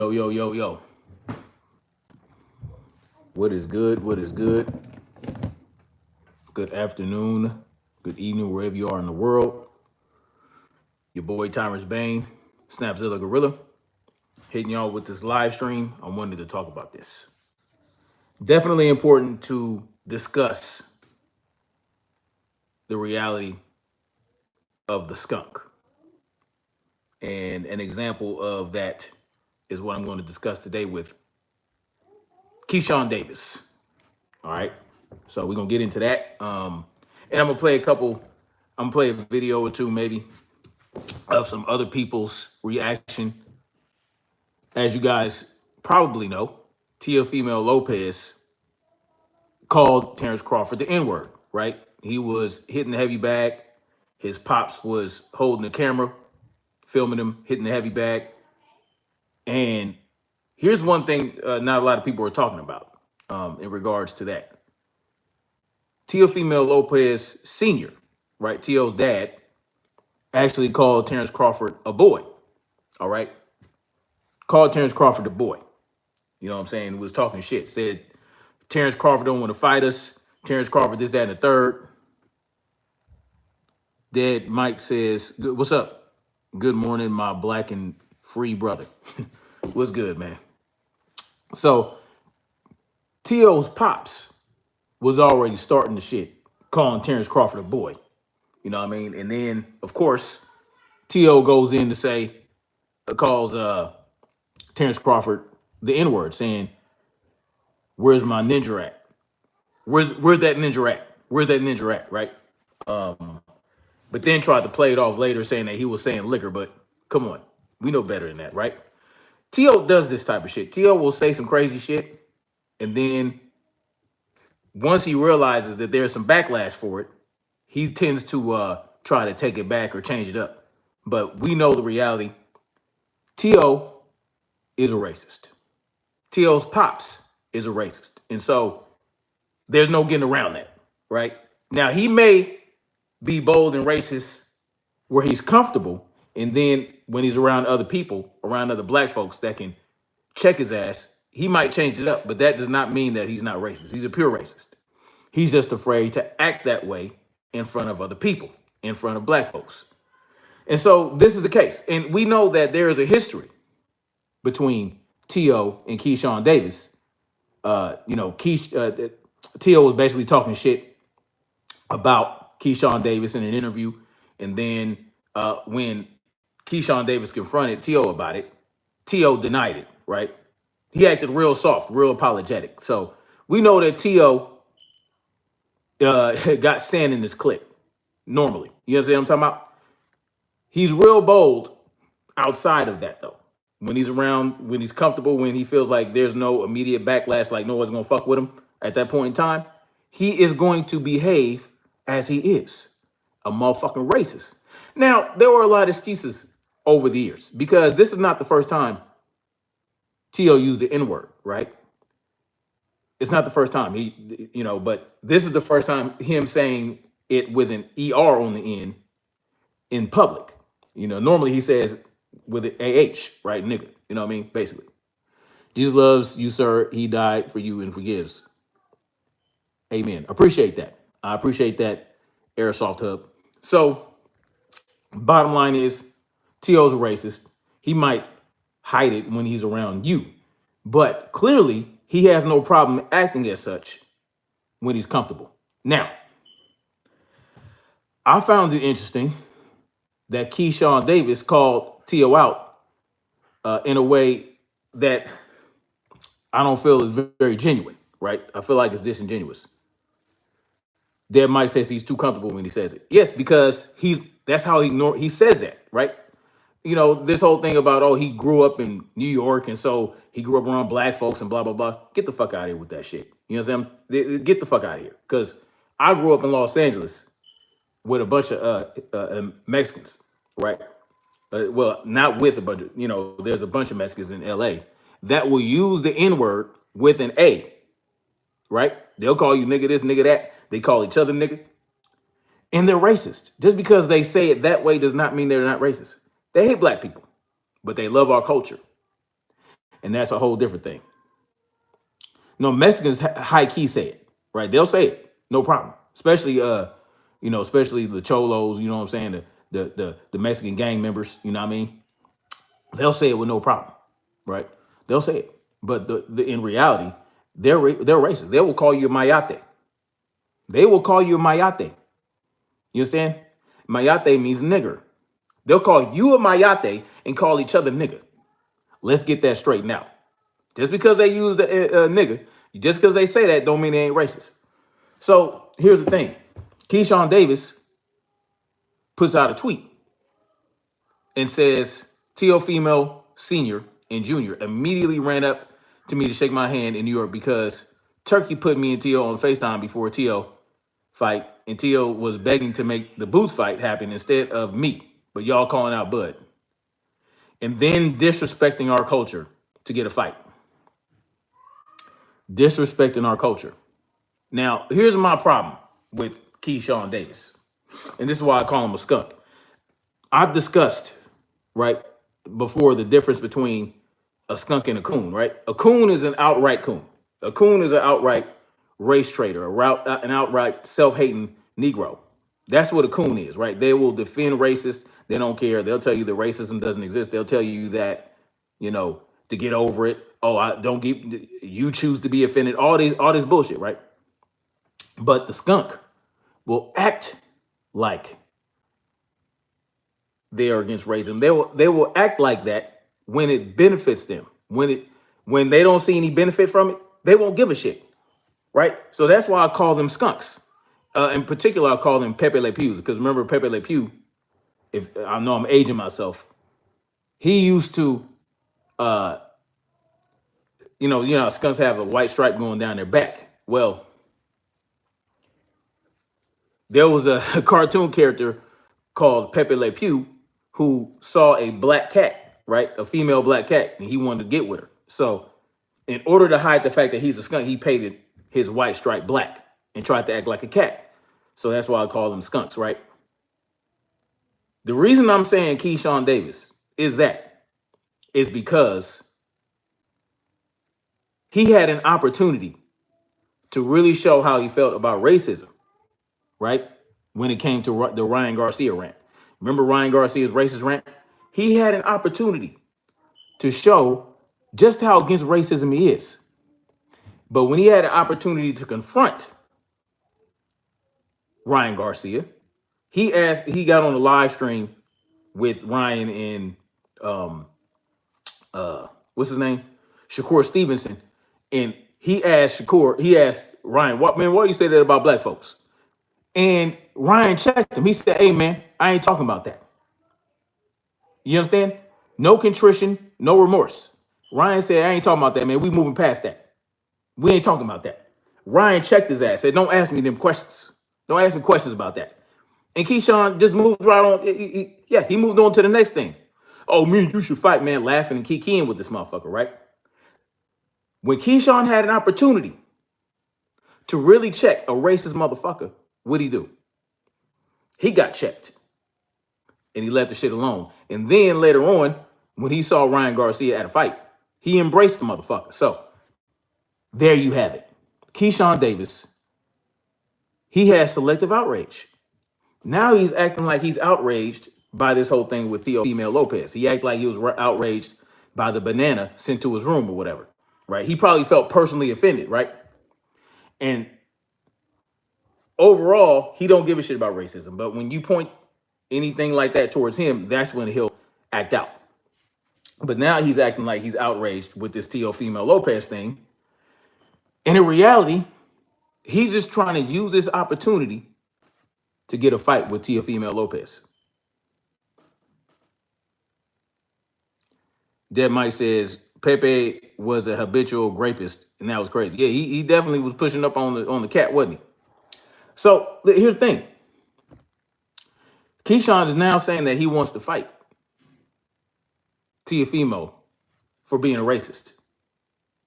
Yo, yo, yo. What is good? What is good? Good afternoon, good evening, wherever you are in the world. Your boy Tyrus Bane, Snapzilla Gorilla, hitting y'all with this live stream. I wanted to talk about this. Definitely important to discuss the reality of the skunk. And an example of that is what I'm going to discuss today with Keyshawn Davis. All right. So we're gonna get into that. And I'm gonna play I'm gonna play a video or two maybe of some other people's reaction. As you guys probably know, Teo Lopez called Terrence Crawford the N-word, right? He was hitting the heavy bag. His pops was holding the camera, filming him, hitting the heavy bag. And here's one thing not a lot of people are talking about in regards to that. Teo Lopez Sr., right? Teo's dad, actually called Terrence Crawford a boy. All right. Called Terrence Crawford a boy. You know what I'm saying? Was talking shit. Said Terrence Crawford don't want to fight us. Terrence Crawford, this, that, and the third. Dead Mike says, what's up? Good morning, my black and free brother. What's good, man? So Teo's pops was already starting the shit, calling Terrence Crawford a boy. You know what I mean? And then, of course, Teo goes in to say, calls Terrence Crawford the N-word, saying, "Where's my ninja at? Where's that ninja at? Where's that ninja at?" Right? But then tried to play it off later, saying that he was saying liquor. But come on, we know better than that, right? Teo does this type of shit. Teo will say some crazy shit, and then once he realizes that there's some backlash for it, he tends to try to take it back or change it up. But we know the reality. Teo is a racist. Teo's pops is a racist. And so there's no getting around that, right? Now, he may be bold and racist where he's comfortable. And then when he's around other people, around other black folks that can check his ass, he might change it up. But that does not mean that he's not racist. He's a pure racist. He's just afraid to act that way in front of other people, in front of black folks. And so this is the case. And we know that there is a history between Teo and Keyshawn Davis. Teo was basically talking shit about Keyshawn Davis in an interview. And then when Keyshawn Davis confronted Teo about it, Teo denied it, right? He acted real soft, real apologetic. So we know that Teo got sand in his clip normally. You know what I'm talking about? He's real bold outside of that, though. When he's around, when he's comfortable, when he feels like there's no immediate backlash, like no one's going to fuck with him at that point in time, he is going to behave as he is, a motherfucking racist. Now, there were a lot of excuses over the years because this is not the first time Teo used the N-word, right? It's not the first time but this is the first time him saying it with an ER on the end in public. Normally he says with an AH, right? Nigga. You know what I mean? Basically. Jesus loves you, sir. He died for you and forgives. Amen. Appreciate that. I appreciate that, Airsoft Hub. So, bottom line is, Teo's a racist. He might hide it when he's around you. But clearly, he has no problem acting as such when he's comfortable. Now, I found it interesting that Keyshawn Davis called Teo out in a way that I don't feel is very genuine, right? I feel like it's disingenuous. Dead Mike says he's too comfortable when he says it. Yes, because that's how he says that, right? This whole thing about, oh, he grew up in New York and so he grew up around black folks and blah, blah, blah. Get the fuck out of here with that shit. You know what I'm saying? Get the fuck out of here. Because I grew up in Los Angeles with a bunch of Mexicans, right? Well, not with a bunch of, there's a bunch of Mexicans in LA that will use the N-word with an A, right? They'll call you nigga this, nigga that. They call each other nigga. And they're racist. Just because they say it that way does not mean they're not racist. They hate black people, but they love our culture. and that's a whole different thing. No, Mexicans high key say it, right? They'll say it, no problem. Especially especially the cholos, you know what I'm saying? The Mexican gang members, you know what I mean? They'll say it with no problem, right? They'll say it. But in reality, they're racist. They will call you a mayate. They will call you a mayate. You understand? Mayate means nigger. They'll call you a mayate and call each other nigger. Let's get that straightened out. Just because they use the nigger, just because they say that don't mean they ain't racist. So here's the thing. Keyshawn Davis puts out a tweet and says, Teo female senior and junior immediately ran up to me to shake my hand in New York because Turkey put me and Teo on FaceTime before Teo fight, and Teo was begging to make the Boots fight happen instead of me, but y'all calling out Bud. And then disrespecting our culture to get a fight. Disrespecting our culture. Now, here's my problem with Keyshawn Davis. And this is why I call him a skunk. I've discussed, right, before the difference between a skunk and a coon, right? A coon is an outright coon. A coon is an outright race traitor, an outright self-hating Negro. That's what a coon is, right? They will defend racists. They don't care. They'll tell you that racism doesn't exist. They'll tell you that, to get over it. Oh, I don't get, you choose to be offended. All this bullshit, right? But the skunk will act like they are against racism. They will act like that when it benefits them. When they don't see any benefit from it, they won't give a shit, right? So that's why I call them skunks. In particular, I call them Pepe Le Pews, because remember Pepe Le Pew, if I know I'm aging myself, he used to, skunks have a white stripe going down their back. Well, there was a cartoon character called Pepe Le Pew who saw a black cat, right? A female black cat, and he wanted to get with her. So in order to hide the fact that he's a skunk, he painted his white stripe black and tried to act like a cat. So that's why I call them skunks, right? The reason I'm saying Keyshawn Davis is because he had an opportunity to really show how he felt about racism, right? When it came to the Ryan Garcia rant. Remember Ryan Garcia's racist rant? He had an opportunity to show just how against racism he is. But when he had an opportunity to confront Ryan Garcia, he got on a live stream with Ryan and what's his name? Shakur Stevenson. And he asked Ryan, why you say that about black folks? And Ryan checked him. He said, hey man, I ain't talking about that. You understand? No contrition, no remorse. Ryan said, I ain't talking about that, man. We moving past that. We ain't talking about that. Ryan checked his ass, said, don't ask me them questions. Don't ask me questions about that. And Keyshawn just moved right on. He moved on to the next thing. Oh, me and you should fight, man, laughing and kikiing with this motherfucker, right? When Keyshawn had an opportunity to really check a racist motherfucker, what'd he do? He got checked. And he left the shit alone. And then later on, when he saw Ryan Garcia at a fight, he embraced the motherfucker. So there you have it. Keyshawn Davis, he has selective outrage. Now he's acting like he's outraged by this whole thing with Teo Lopez. He acted like he was outraged by the banana sent to his room or whatever, right? He probably felt personally offended, right? And overall, he don't give a shit about racism. But when you point anything like that towards him, that's when he'll act out. But now he's acting like he's outraged with this Teo Lopez thing. And in reality, he's just trying to use this opportunity to get a fight with Teo Lopez. Dead Mike says Pepe was a habitual rapist, and that was crazy. Yeah, he definitely was pushing up on the cat, wasn't he? So here's the thing. Keyshawn is now saying that he wants to fight Teofimo for being a racist,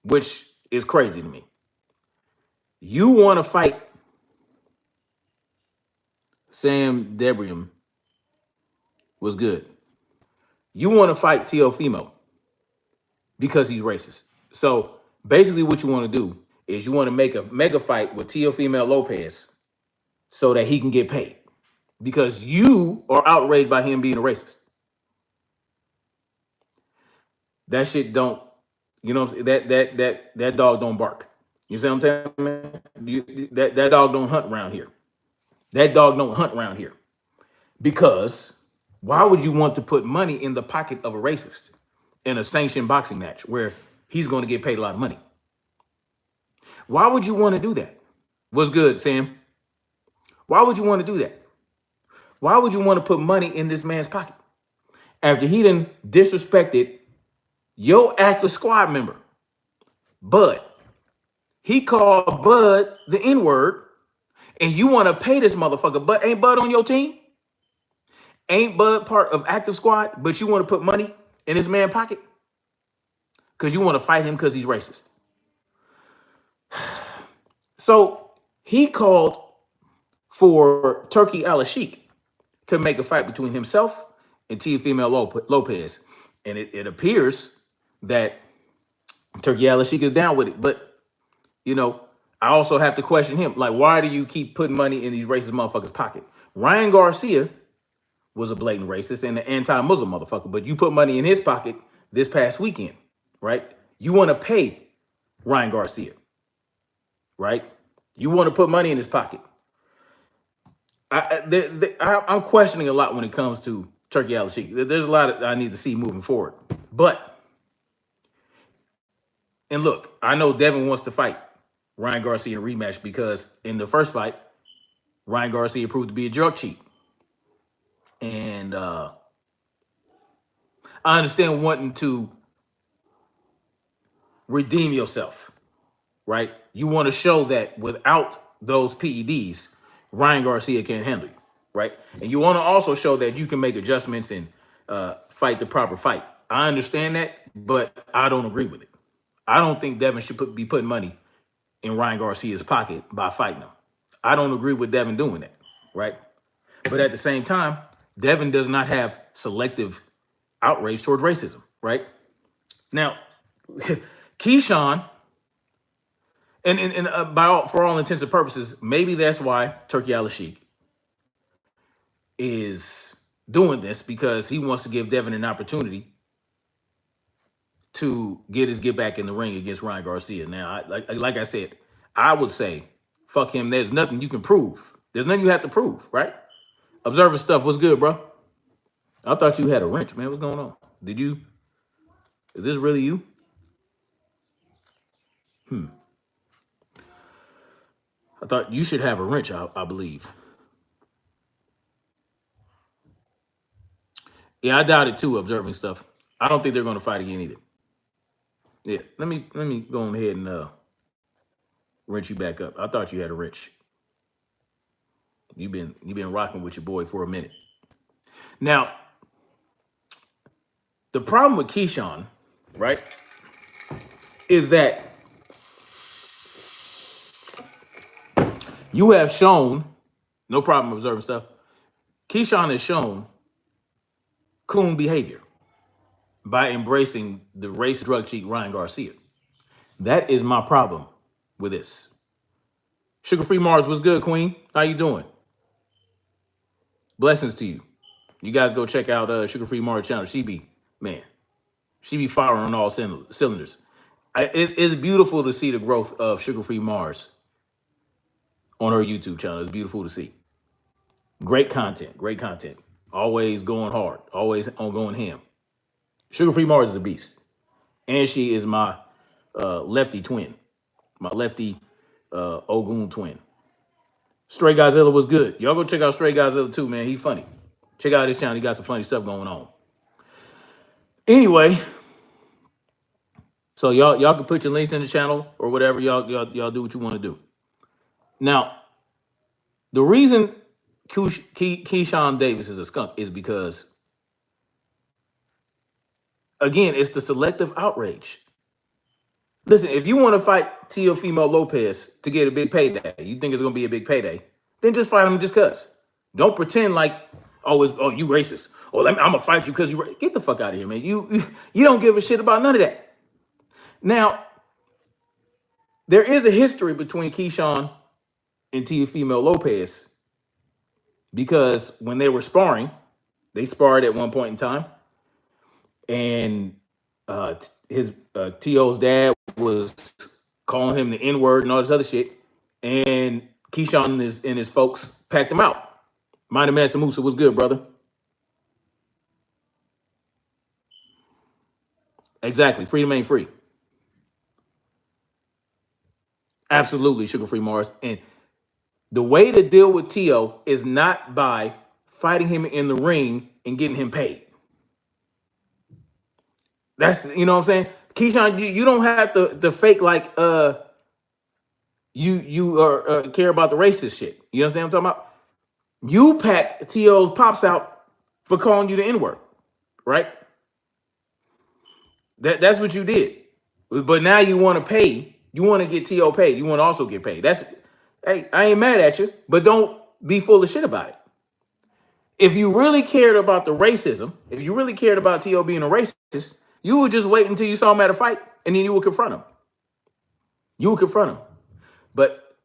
which is crazy to me. You want to fight Sam Debrium was good. You want to fight Teofimo. because he's racist. So basically what you want to do is you want to make a mega fight with Teo Lopez so that he can get paid because you are outraged by him being a racist. That shit don't, you know what I'm saying? That dog don't bark. You see what I'm saying, man? That dog don't hunt around here. That dog don't hunt around here. Because why would you want to put money in the pocket of a racist in a sanctioned boxing match where he's going to get paid a lot of money? Why would you want to do that? What's good, Sam? Why would you want to do that? Why would you want to put money in this man's pocket after he done disrespected your active squad member, Bud? He called Bud the N-word, and you want to pay this motherfucker. But ain't Bud on your team? Ain't Bud part of active squad, but you want to put money in this man's pocket? Because you want to fight him because he's racist. So he called for Turkey Al-Sheikh to make a fight between himself and Teo Lopez. And it appears that Turkey Al-Sheikh is down with it. But, you know, I also have to question him. Like, why do you keep putting money in these racist motherfuckers' pocket? Ryan Garcia was a blatant racist and an anti-Muslim motherfucker, but you put money in his pocket this past weekend, right? You want to pay Ryan Garcia, right? You want to put money in his pocket. I'm questioning a lot when it comes to Turkey Al-Sheikh. There's a lot that I need to see moving forward. But, and look, I know Devin wants to fight Ryan Garcia in a rematch because in the first fight, Ryan Garcia proved to be a drug cheat. And I understand wanting to redeem yourself, right? You want to show that without those PEDs, Ryan Garcia can't handle you, right? And you want to also show that you can make adjustments and fight the proper fight. I understand that, but I don't agree with it. I don't think Devin should be putting money in Ryan Garcia's pocket by fighting him. I don't agree with Devin doing that, right? But at the same time, Devin does not have selective outrage towards racism, right? Now, Keyshawn, and for all intents and purposes, maybe that's why Turkey Al-Sheikh is doing this, because he wants to give Devin an opportunity to get back in the ring against Ryan Garcia. Now, like I said, I would say, fuck him. There's nothing you can prove. There's nothing you have to prove, right? Observer stuff. What's good, bro? I thought you had a wrench, man. What's going on? Did you? Is this really you? I thought you should have a wrench, I believe. Yeah, I doubt it too, observing stuff. I don't think they're going to fight again either. Yeah, let me go on ahead and wrench you back up. I thought you had a wrench. You've been rocking with your boy for a minute. Now, the problem with Keyshawn, right, is that you have shown, no problem observing stuff, Keyshawn has shown coon behavior by embracing the race drug cheat Ryan Garcia. That is my problem with this. Sugar Free Mars, what's good, Queen? How you doing? Blessings to you. You guys go check out Sugar Free Mars channel. She be firing on all cylinders. It's beautiful to see the growth of Sugar Free Mars on her YouTube channel. It's beautiful to see. Great content. Always going hard. Always on going ham. Sugar Free Mars is a beast. And she is my lefty twin. My lefty Ogun twin. Stray Godzilla was good. Y'all go check out Stray Godzilla too, man. He funny. Check out his channel. He got some funny stuff going on. Anyway, so y'all can put your links in the channel or whatever. Y'all do what you want to do. Now, the reason Keyshawn Davis is a skunk is because, again, it's the selective outrage. Listen, if you want to fight Teo Lopez to get a big payday, you think it's going to be a big payday, then just fight him just because. Don't pretend like, oh, you racist. Or I'm going to fight you because you get the fuck out of here, man. You don't give a shit about none of that. Now, there is a history between Keyshawn and Teo Lopez because when they were sparring, they sparred at one point in time, and his T.O.'s dad was calling him the N word and all this other shit, and Keyshawn and his folks packed him out. Mighty Mansa Musa was good, brother. Exactly. Freedom ain't free. Absolutely, Sugar Free Mars. And the way to deal with Teo is not by fighting him in the ring and getting him paid. That's, you know what I'm saying? Keyshawn, you don't have to fake like you are care about the racist shit. You understand what I'm talking about? You pack Teo's pops out for calling you the N-word, right? That's what you did. But now you want to pay. You want to get Teo paid. You want to also get paid. Hey, I ain't mad at you, but don't be full of shit about it. If you really cared about the racism, if you really cared about Teo being a racist, you would just wait until you saw him at a fight, and then you would confront him. You would confront him. But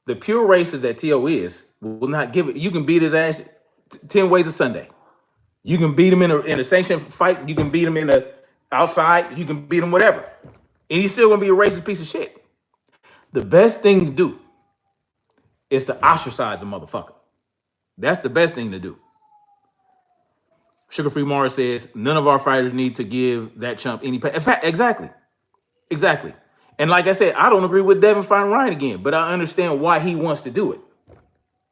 the pure racist that Teo is will not give it. You can beat his ass 10 ways a Sunday. You can beat him in a sanctioned fight. You can beat him in a outside. You can beat him whatever. And he's still going to be a racist piece of shit. The best thing to do is to ostracize a motherfucker. That's the best thing to do. Sugar Free Mars says, none of our fighters need to give that chump any pay. In fact, exactly. And like I said, I don't agree with Devin fighting Ryan again, but I understand why he wants to do it.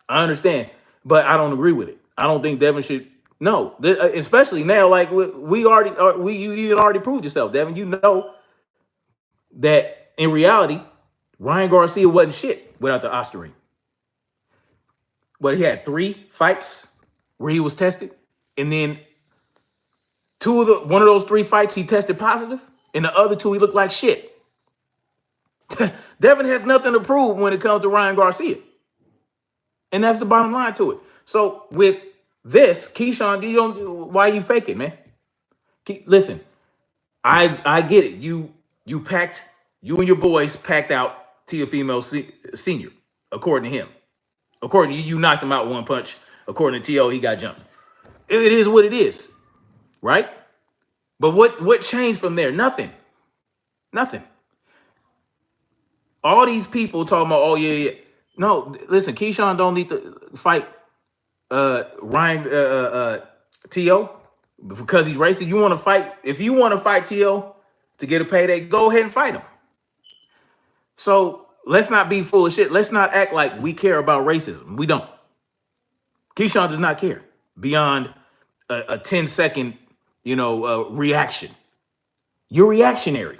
I understand, but I don't agree with it. I don't think Devin should. No, especially now, like you already proved yourself, Devin. You know that in reality, Ryan Garcia wasn't shit without the Osterring. But he had 3 fights where he was tested, and then one of those 3 fights he tested positive, and the other 2 he looked like shit. Devin has nothing to prove when it comes to Ryan Garcia, and that's the bottom line to it. So with this, Keyshawn, why are you faking, man? Listen, I get it. You and your boys packed out Teo Senior, according to him. According to you knocked him out 1 punch. According to Teo, he got jumped. It is what it is, right? But what changed from there? Nothing. All these people talking about, oh yeah. No, listen, Keyshawn don't need to fight Ryan Teo because he's racist. You want to fight? If you want to fight Teo to get a payday, go ahead and fight him. So let's not be full of shit. Let's not act like we care about racism. We don't. Keyshawn does not care beyond a 10-second, reaction. You're reactionary.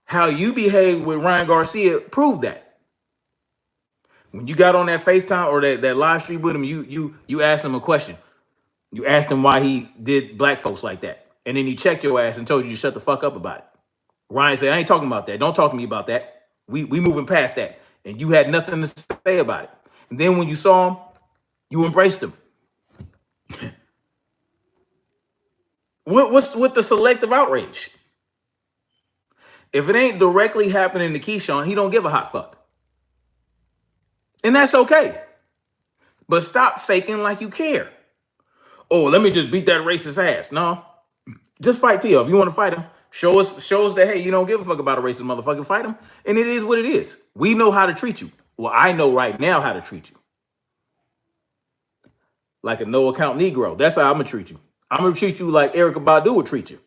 How you behave with Ryan Garcia proved that. When you got on that FaceTime or that live stream with him, you asked him a question. You asked him why he did black folks like that. And then he checked your ass and told you to shut the fuck up about it. Ryan said, I ain't talking about that. Don't talk to me about that. We moving past that. And you had nothing to say about it. And then when you saw him, you embraced him. What's with the selective outrage? If it ain't directly happening to Keyshawn, he don't give a hot fuck. And that's okay. But stop faking like you care. Oh, let me just beat that racist ass. No. Just fight Teo. If you want to fight him, show us that, hey, you don't give a fuck about a racist motherfucker. Fight him. And it is what it is. We know how to treat you. Well, I know right now how to treat you. Like a no-account Negro. That's how I'm going to treat you. I'm going to treat you like Erykah Badu would treat you.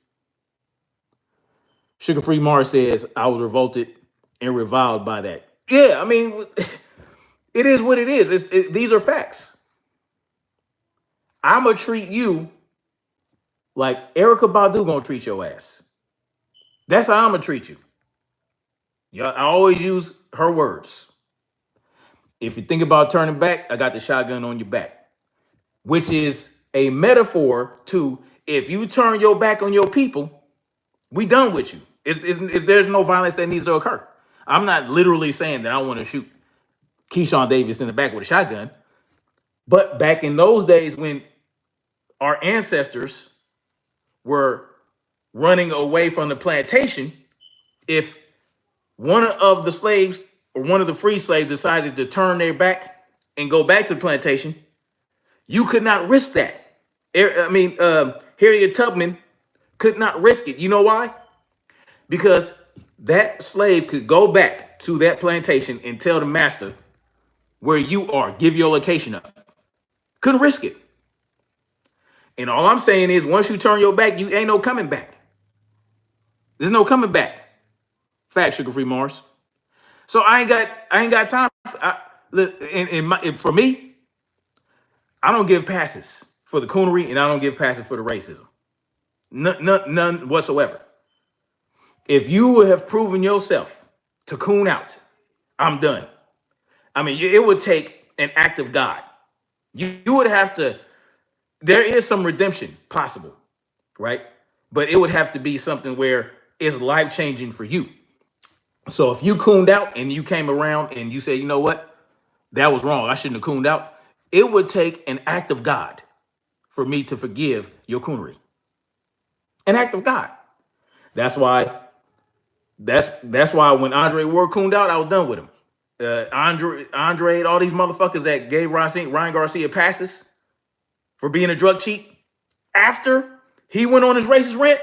Sugar Free Mars says, I was revolted and reviled by that. Yeah, I mean, it is what it is. These are facts. I'm going to treat you like Erykah Badu going to treat your ass. That's how I'm going to treat you. Yeah, I always use her words. If you think about turning back, I got the shotgun on your back, which is a metaphor to if you turn your back on your people, we done with you. If there's no violence that needs to occur. I'm not literally saying that I want to shoot Keyshawn Davis in the back with a shotgun. But back in those days when our ancestors were running away from the plantation, if one of the slaves or one of the free slaves decided to turn their back and go back to the plantation, you could not risk that. Harriet Tubman could not risk it. You know why? Because that slave could go back to that plantation and tell the master where you are, give your location up. Couldn't risk it. And all I'm saying is, once you turn your back, you ain't no coming back. There's no coming back. Fact, Sugar Free Mars. So I ain't got time. For me, I don't give passes for the coonery, and I don't give passes for the racism. None whatsoever. If you would have proven yourself to coon out, I'm done. I mean, it would take an act of God. You would have to. There is some redemption possible, right? But it would have to be something where it's life-changing for you. So if you cooned out and you came around and you said, you know what, that was wrong, I shouldn't have cooned out, it would take an act of God for me to forgive your coonery. An act of God. That's why when Andre Ward cooned out, I was done with him. Andre, all these motherfuckers that gave Ryan Garcia passes for being a drug cheat after he went on his racist rant.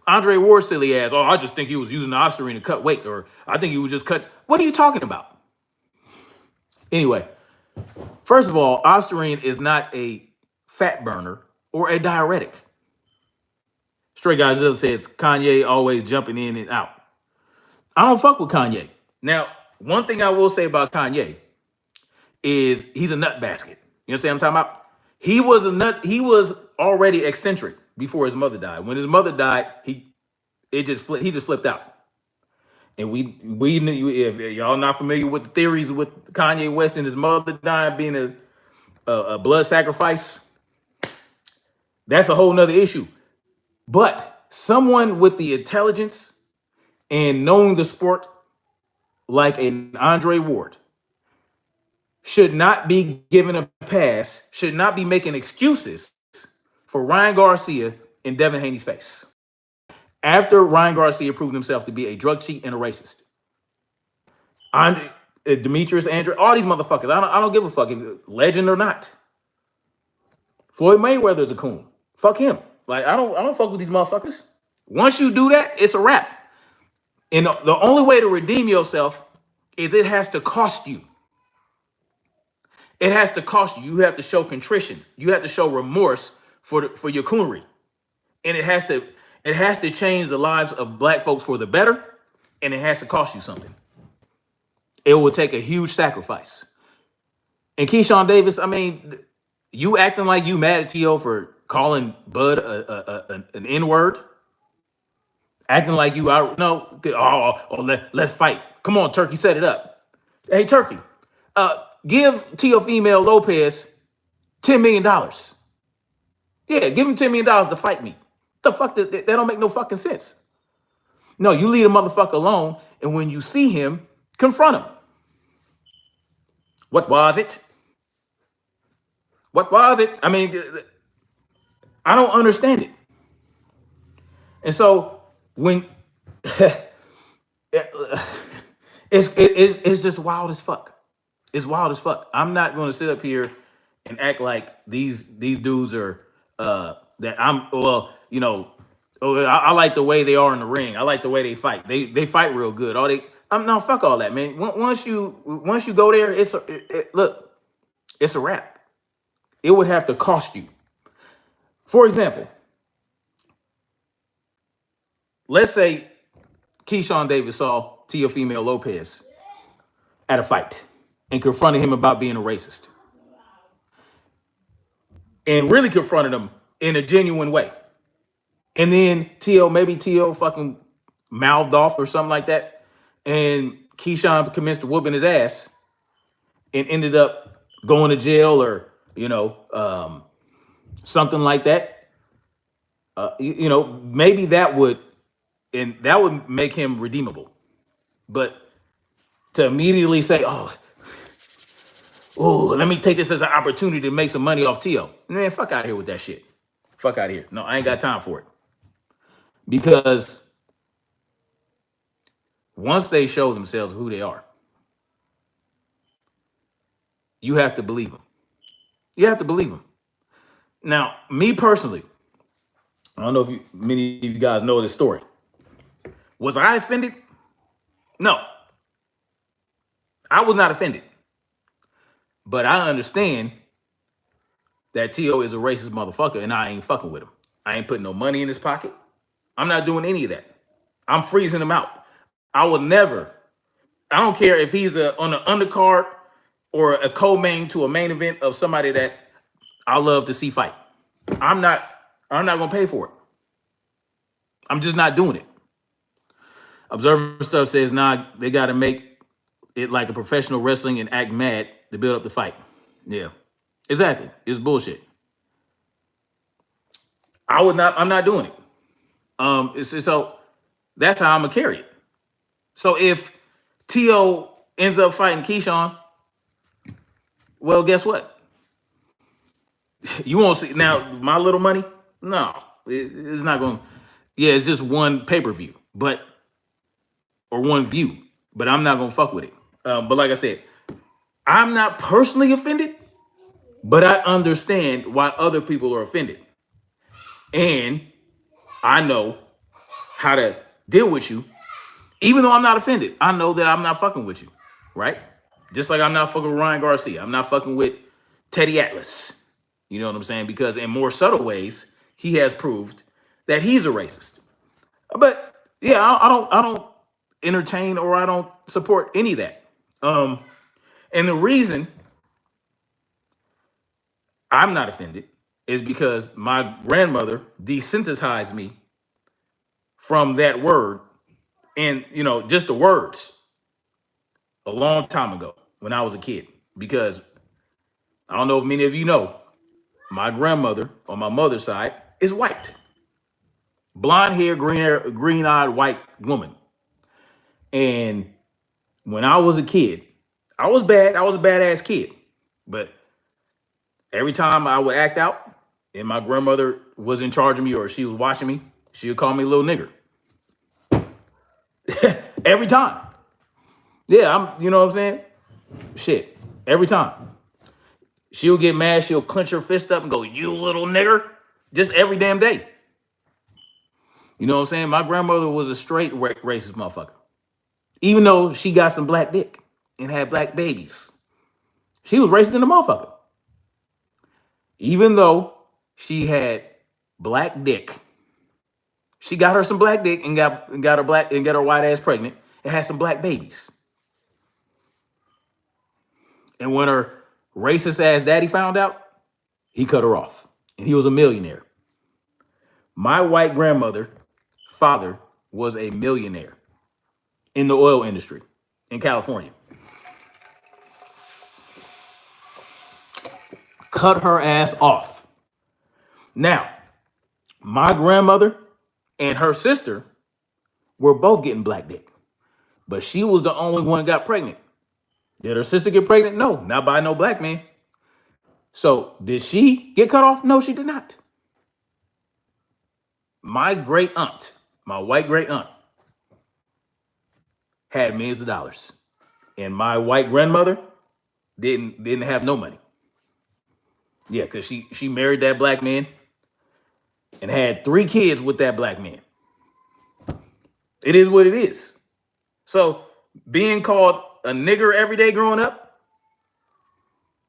Andre Ward silly ass. Oh, I just think he was using the Ostarine to cut weight, or I think he was just cut. What are you talking about? Anyway, first of all, Ostarine is not a fat burner or a diuretic. Straight Guys just says Kanye always jumping in and out. I don't fuck with Kanye. Now, one thing I will say about Kanye is he's a nut basket. You know what I'm talking about? He was a nut. He was already eccentric before his mother died. When his mother died, he just flipped out. And we knew, if y'all not familiar with the theories with Kanye West and his mother dying being a blood sacrifice, that's a whole nother issue. But someone with the intelligence and knowing the sport like an Andre Ward should not be given a pass, should not be making excuses for Ryan Garcia in Devin Haney's face. After Ryan Garcia proved himself to be a drug cheat and a racist. Demetrius, Andrew, all these motherfuckers, I don't give a fuck, legend or not. Floyd Mayweather's a coon. Fuck him. Like, I don't fuck with these motherfuckers. Once you do that, it's a wrap. And the only way to redeem yourself is it has to cost you. It has to cost you. You have to show contrition. You have to show remorse for your coonery. And it has to change the lives of black folks for the better, and it has to cost you something. It will take a huge sacrifice. And Keyshawn Davis, I mean, you acting like you mad at Teo for calling Bud an N-word, acting like you out. No, let's fight. Come on, Turkey, set it up. Hey, Turkey, give Teo Lopez $10 million. Yeah, give him $10 million to fight me. The fuck, that don't make no fucking sense. No, you leave a motherfucker alone, and when you see him, confront him. What was it? What was it? I mean, I don't understand it. And so when it's just wild as fuck. It's wild as fuck. I'm not going to sit up here and act like these dudes are that I'm. Well, you know, I like the way they are in the ring. I like the way they fight. They fight real good. No, fuck all that, man. Once you go there, look, it's a wrap. It would have to cost you. For example, let's say Keyshawn Davis saw Teo Lopez at a fight and confronted him about being a racist. And really confronted him in a genuine way. And then maybe Teo fucking mouthed off or something like that. And Keyshawn commenced whooping his ass and ended up going to jail or, something like that. Maybe that would make him redeemable. But to immediately say, oh, let me take this as an opportunity to make some money off Teo. Man, fuck out of here with that shit. Fuck out of here. No, I ain't got time for it. Because once they show themselves who they are, you have to believe them. You have to believe them. Now, me personally, I don't know if many of you guys know this story. Was I offended? No, I was not offended. But I understand that Teo is a racist motherfucker and I ain't fucking with him. I ain't putting no money in his pocket. I'm not doing any of that. I'm freezing him out. I will never, I don't care if he's on an undercard or a co-main to a main event of somebody that I love to see fight. I'm not gonna pay for it. I'm just not doing it. Observer stuff says, nah, they gotta make it like a professional wrestling and act mad to build up the fight. Yeah, exactly. It's bullshit. I'm not doing it. So that's how I'm gonna carry it. So if Teo ends up fighting Keyshawn, well, guess what? You won't see now my little money. No, it's not going. Yeah, it's just one pay-per-view, or one view. But I'm not gonna fuck with it. But like I said, I'm not personally offended, but I understand why other people are offended, and I know how to deal with you. Even though I'm not offended, I know that I'm not fucking with you, right? Just like I'm not fucking with Ryan Garcia. I'm not fucking with Teddy Atlas. You know what I'm saying? Because in more subtle ways, he has proved that he's a racist. But yeah, I don't entertain or I don't support any of that. And the reason I'm not offended is because my grandmother desensitized me from that word and, just the words a long time ago when I was a kid. Because I don't know if many of you know, my grandmother on my mother's side is white. Blonde hair, green-eyed white woman. And when I was a kid, I was bad. I was a badass kid. But every time I would act out and my grandmother was in charge of me or she was watching me, she would call me little nigger. Every time. Yeah, you know what I'm saying? Shit. Every time. She'll get mad. She'll clench her fist up and go, you little nigger. Just every damn day. You know what I'm saying? My grandmother was a straight racist motherfucker. Even though she got some black dick and had black babies. She was racist in the motherfucker. Even though she had black dick, she got her some black dick and got her white ass pregnant and had some black babies. And when her racist ass daddy found out, he cut her off. And he was a millionaire. My white grandmother, father, was a millionaire in the oil industry in California. Cut her ass off. Now, my grandmother and her sister were both getting black dick. But she was the only one that got pregnant. Did her sister get pregnant? No, not by no black man. So did she get cut off? No, she did not. My great aunt, my white great aunt, had millions of dollars. And my white grandmother didn't have no money. Yeah, because she married that black man and had 3 kids with that black man. It is what it is. So being called a nigger every day growing up,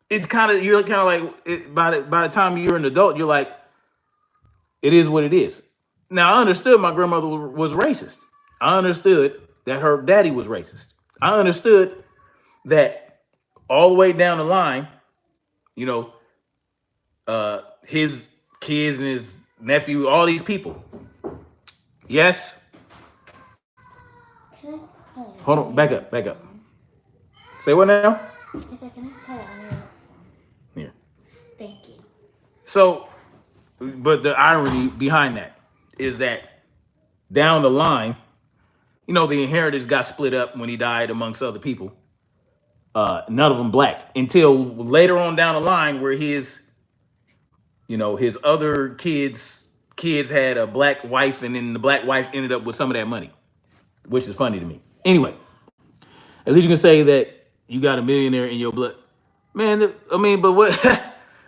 you're kind of like by the time you're an adult, you're like, it is what it is. Now I understood my grandmother was racist. I understood that her daddy was racist. I understood that all the way down the line, his kids and his nephew, all these people. Yes. Hold on, back up. Say what now? Here. Thank you. So, but the irony behind that is that down the line, the inheritance got split up when he died amongst other people. None of them black until later on down the line, where his other kids had a black wife, and then the black wife ended up with some of that money, which is funny to me. Anyway, at least you can say that you got a millionaire in your blood, man. I mean, but what?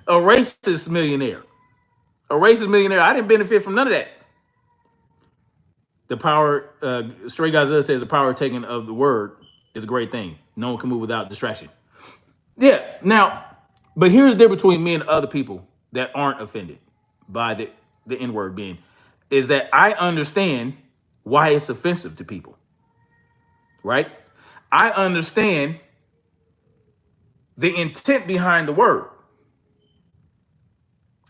A racist millionaire, a racist millionaire. I didn't benefit from none of that. The power, Stray Godzilla says, the power taken of the word is a great thing. No one can move without distraction. Yeah. Now, but here's the difference between me and other people that aren't offended by the N word being, is that I understand why it's offensive to people, right? I understand the intent behind the word.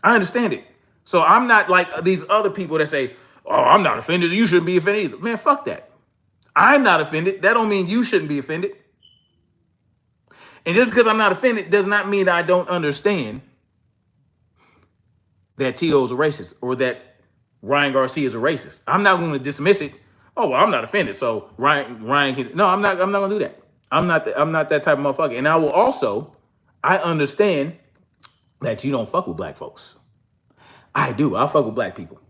I understand it. So I'm not like these other people that say, "Oh, I'm not offended. You shouldn't be offended either." Man, fuck that. I'm not offended. That don't mean you shouldn't be offended. And just because I'm not offended does not mean that I don't understand that Teo is a racist or that Ryan Garcia is a racist. I'm not going to dismiss it. Oh, well, I'm not offended, so Ryan can. No, I'm not. I'm not going to do that. I'm not that type of motherfucker. And I will also. I understand that you don't fuck with black folks. I do. I fuck with black people.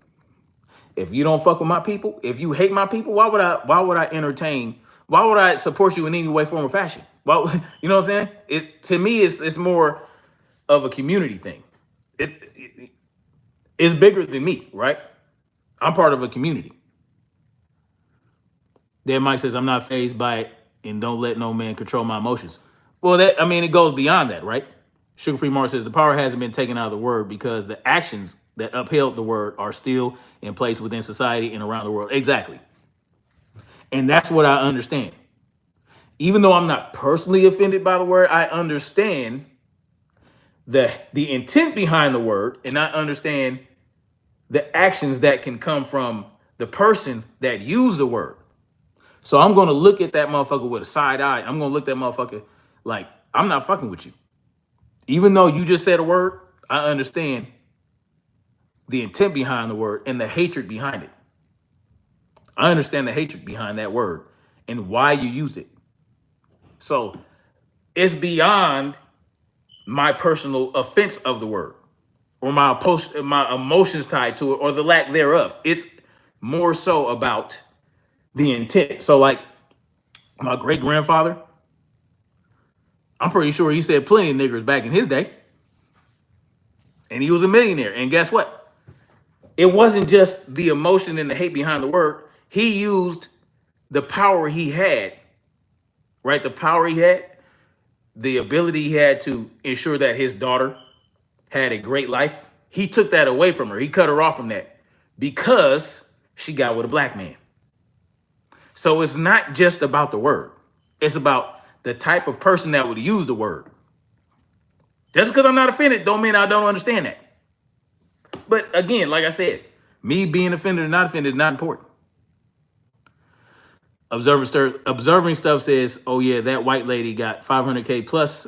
If you don't fuck with my people, if you hate my people, why would I? Why would I entertain? Why would I support you in any way, form, or fashion? Well, you know what I'm saying? It to me, it's more of a community thing. It's bigger than me, right? I'm part of a community. Then Mike says, I'm not fazed by it and don't let no man control my emotions. Well, it goes beyond that, right? Sugar Free Mark says the power hasn't been taken out of the word because the actions that upheld the word are still in place within society and around the world. Exactly. And that's what I understand. Even though I'm not personally offended by the word, I understand the intent behind the word, and I understand the actions that can come from the person that used the word. So I'm going to look at that motherfucker with a side eye. I'm going to look at that motherfucker like, I'm not fucking with you. Even though you just said a word, I understand the intent behind the word and the hatred behind it. I understand the hatred behind that word and why you use it. So it's beyond my personal offense of the word or my emotions tied to it or the lack thereof. It's more so about the intent. So like my great grandfather, I'm pretty sure he said plenty of niggers back in his day. And he was a millionaire. And guess what? It wasn't just the emotion and the hate behind the word. He used the power he had, right? The power he had, the ability he had to ensure that his daughter had a great life. He took that away from her. He cut her off from that because she got with a black man. So it's not just about the word. It's about the type of person that would use the word. Just because I'm not offended don't mean I don't understand that. But again, like I said, me being offended or not offended is not important. Observing stuff says, oh yeah, that white lady got 500K plus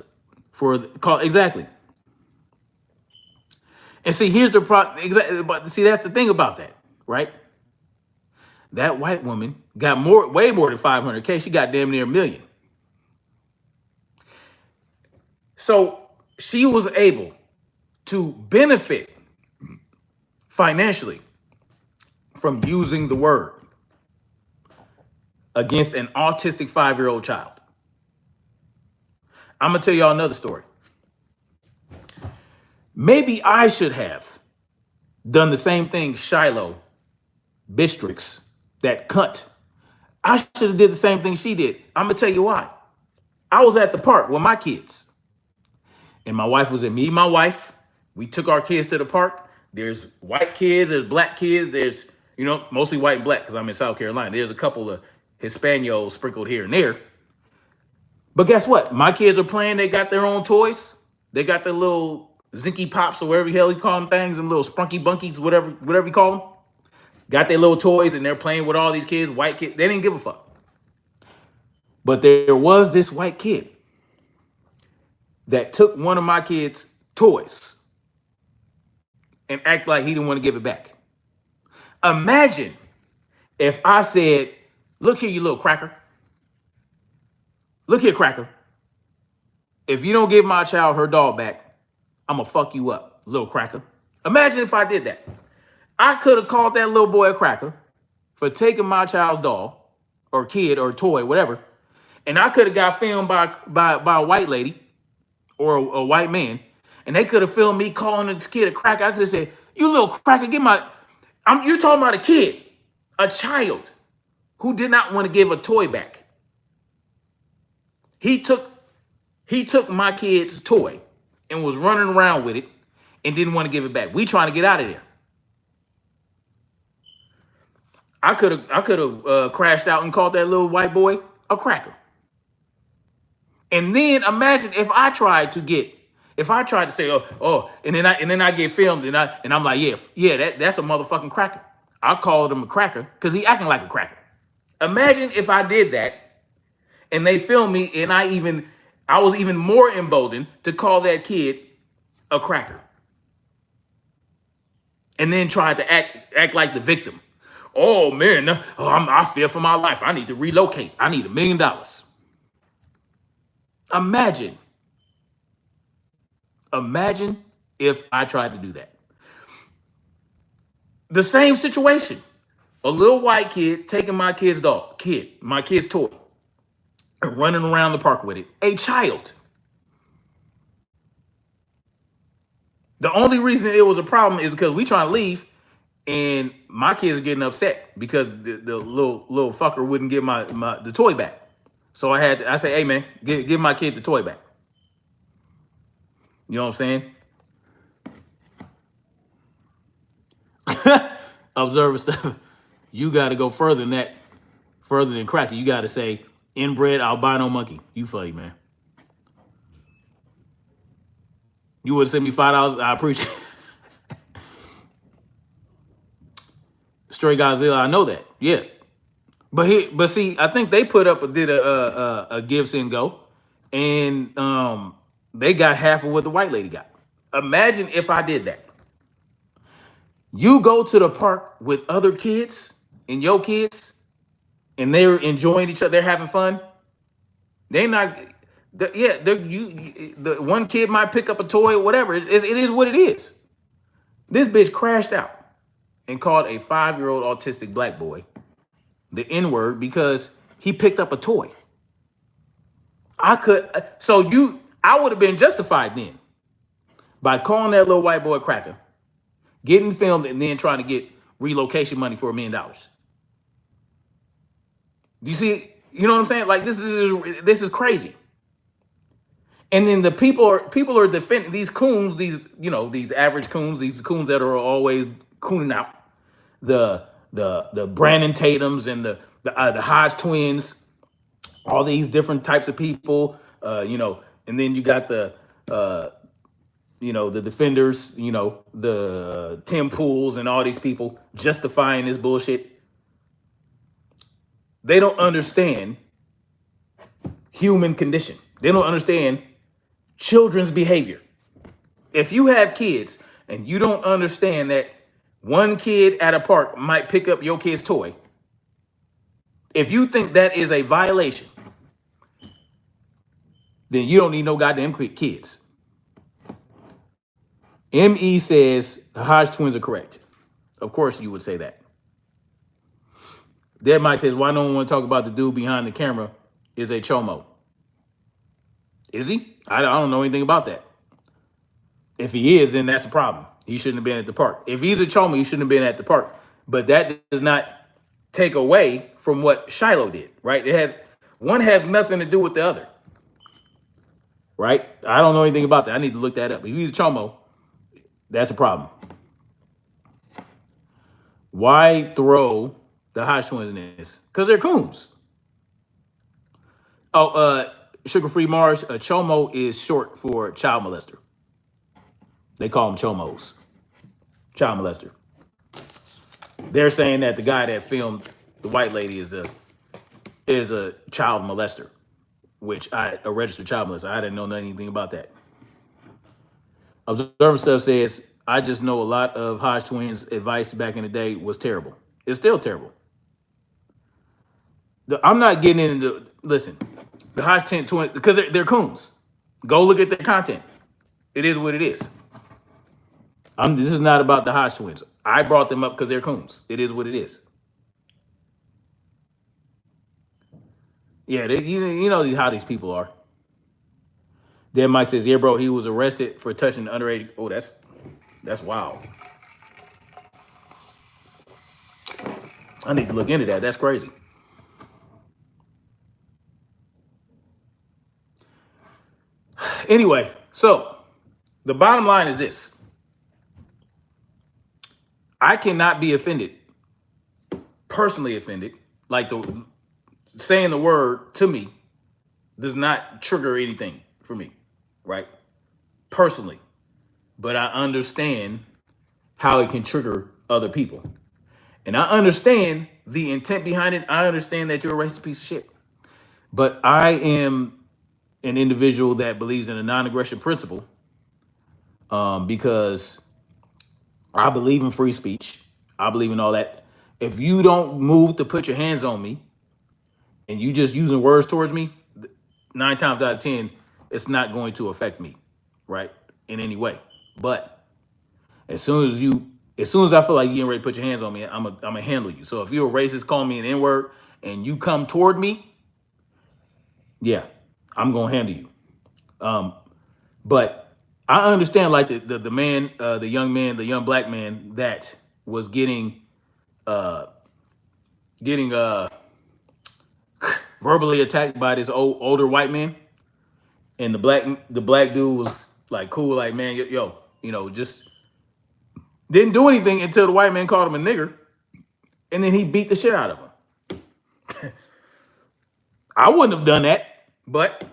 for the call. Exactly. And see, here's the problem. Exactly. But see, that's the thing about that, right? That white woman got way more than 500K. She got damn near a million. So she was able to benefit financially from using the word against an autistic 5-year-old child. I'm going to tell y'all another story. Maybe I should have done the same thing Shiloh, Bistrix, that cunt. I should have did the same thing she did. I'm going to tell you why. I was at the park with my kids. And my wife was with me, my wife. We took our kids to the park. There's white kids, there's black kids, there's, mostly white and black because I'm in South Carolina. There's a couple of Hispanos sprinkled here and there. But guess what? My kids are playing. They got their own toys. They got their little Zinky Pops or whatever the hell you call them things, and little Sprunky Bunkies, whatever you call them. Got their little toys and they're playing with all these kids, white kids. They didn't give a fuck. But there was this white kid that took one of my kids' toys and act like he didn't want to give it back. Imagine if I said, look here, you little cracker. Look here, cracker. if you don't give my child her doll back, I'm gonna fuck you up, little cracker. Imagine if I did that. I could have called that little boy a cracker for taking my child's doll or kid or toy, whatever, and I could have got filmed by a white lady or a white man, and they could have filmed me calling this kid a cracker. I could have said, "You little cracker, get my." You're talking about a kid, a child, who did not want to give a toy back. He took my kid's toy and was running around with it and didn't want to give it back. We trying to get out of there. I could have crashed out and called that little white boy a cracker. And then imagine if I tried to say, and then I get filmed and I'm like, that's a motherfucking cracker. I called him a cracker because he acting like a cracker. Imagine if I did that and they filmed me and I was even more emboldened to call that kid a cracker. And then tried to act like the victim. Oh man, I fear for my life. I need to relocate. I need $1 million. Imagine if I tried to do that. The same situation. A little white kid taking my kid's toy, and running around the park with it. A child. The only reason it was a problem is because we trying to leave, and my kids are getting upset because the little fucker wouldn't give the toy back. So I say, hey man, give my kid the toy back. You know what I'm saying? Observer stuff. You got to go further than that, further than cracker. You got to say inbred albino monkey. You funny, man. You would send me $5. I appreciate it. Stray Godzilla, I know that. Yeah. But see, I think they did a give, send, go, and they got half of what the white lady got. Imagine if I did that. You go to the park with other kids and your kids, and they're enjoying each other, they're having fun. They're not. The one kid might pick up a toy or whatever. It is what it is. This bitch crashed out and called a 5-year-old autistic black boy the N-word because he picked up a toy. I would have been justified then by calling that little white boy cracker, getting filmed, and then trying to get relocation money for $1 million. Do you see? You know what I'm saying? Like this is crazy. And then the people are defending these coons, these average coons, these coons that are always cooning out, the Brandon Tatums and the Hodge twins, all these different types of people, and then you got the defenders, the Tim Pools and all these people justifying this bullshit. They don't understand human condition. They don't understand children's behavior. If you have kids and you don't understand that one kid at a park might pick up your kid's toy, if you think that is a violation, then you don't need no goddamn kids. ME says the Hodge twins are correct. Of course you would say that. Dead Mike says, why no one want to talk about the dude behind the camera is a chomo? Is he? I don't know anything about that. If he is, then that's a problem. He shouldn't have been at the park. If he's a chomo, he shouldn't have been at the park. But that does not take away from what Shiloh did, right? One has nothing to do with the other, right? I don't know anything about that. I need to look that up. If he's a chomo, that's a problem. Why throw the Hodge twins in this? Because they're coons. Sugar Free Mars, a chomo is short for child molester. They call them chomos. Child molester. They're saying that the guy that filmed the white lady is a child molester, which a registered child molester. I didn't know anything about that. Observer Stuff says, I just know a lot of Hodge twins' advice back in the day was terrible. It's still terrible. I'm not getting into, listen, the Hodge twins, because they're coons. Go look at their content. It is what it is. This is not about the Hodge twins. I brought them up because they're coons. It is what it is. Yeah, you know how these people are. Then Mike says, "Yeah, bro, he was arrested for touching underage." Oh, that's wild. I need to look into that. That's crazy. Anyway, so the bottom line is this: I cannot be offended, personally offended, like the saying the word to me does not trigger anything for me, right? Personally, but I understand how it can trigger other people. And I understand the intent behind it. I understand that you're a racist piece of shit. But I am an individual that believes in a non-aggression principle because I believe in free speech. I believe in all that. If you don't move to put your hands on me and you just using words towards me, 9 times out of 10, it's not going to affect me, right? In any way. But as soon as I feel like you're getting ready to put your hands on me, I'm gonna handle you. So if you're a racist, call me an N-word, and you come toward me, yeah, I'm gonna handle you. But I understand like the man, the young man, the young black man that was getting verbally attacked by this older white man, and the black dude was like cool, like man, yo, just didn't do anything until the white man called him a nigger, and then he beat the shit out of him. I wouldn't have done that, but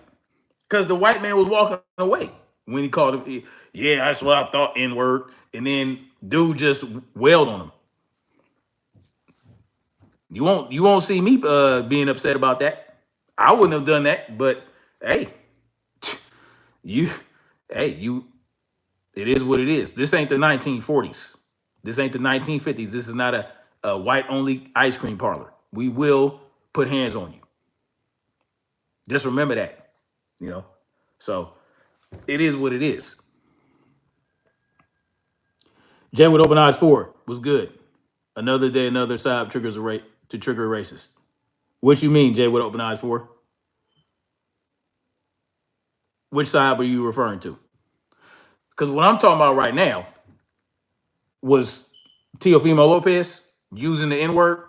because the white man was walking away when he called him, yeah, that's what I thought, N-word, and then dude just wailed on him. You won't see me being upset about that. I wouldn't have done that, but hey, you, you, it is what it is. This ain't the 1940s. This ain't the 1950s. This is not a white only ice cream parlor. We will put hands on you. Just remember that, So it is what it is. Jay with open eyes 4 was good. Another day, another side triggers to trigger a racist. What you mean, Jay with open eyes 4? Which side were you referring to? Because what I'm talking about right now was Teo Lopez using the N-word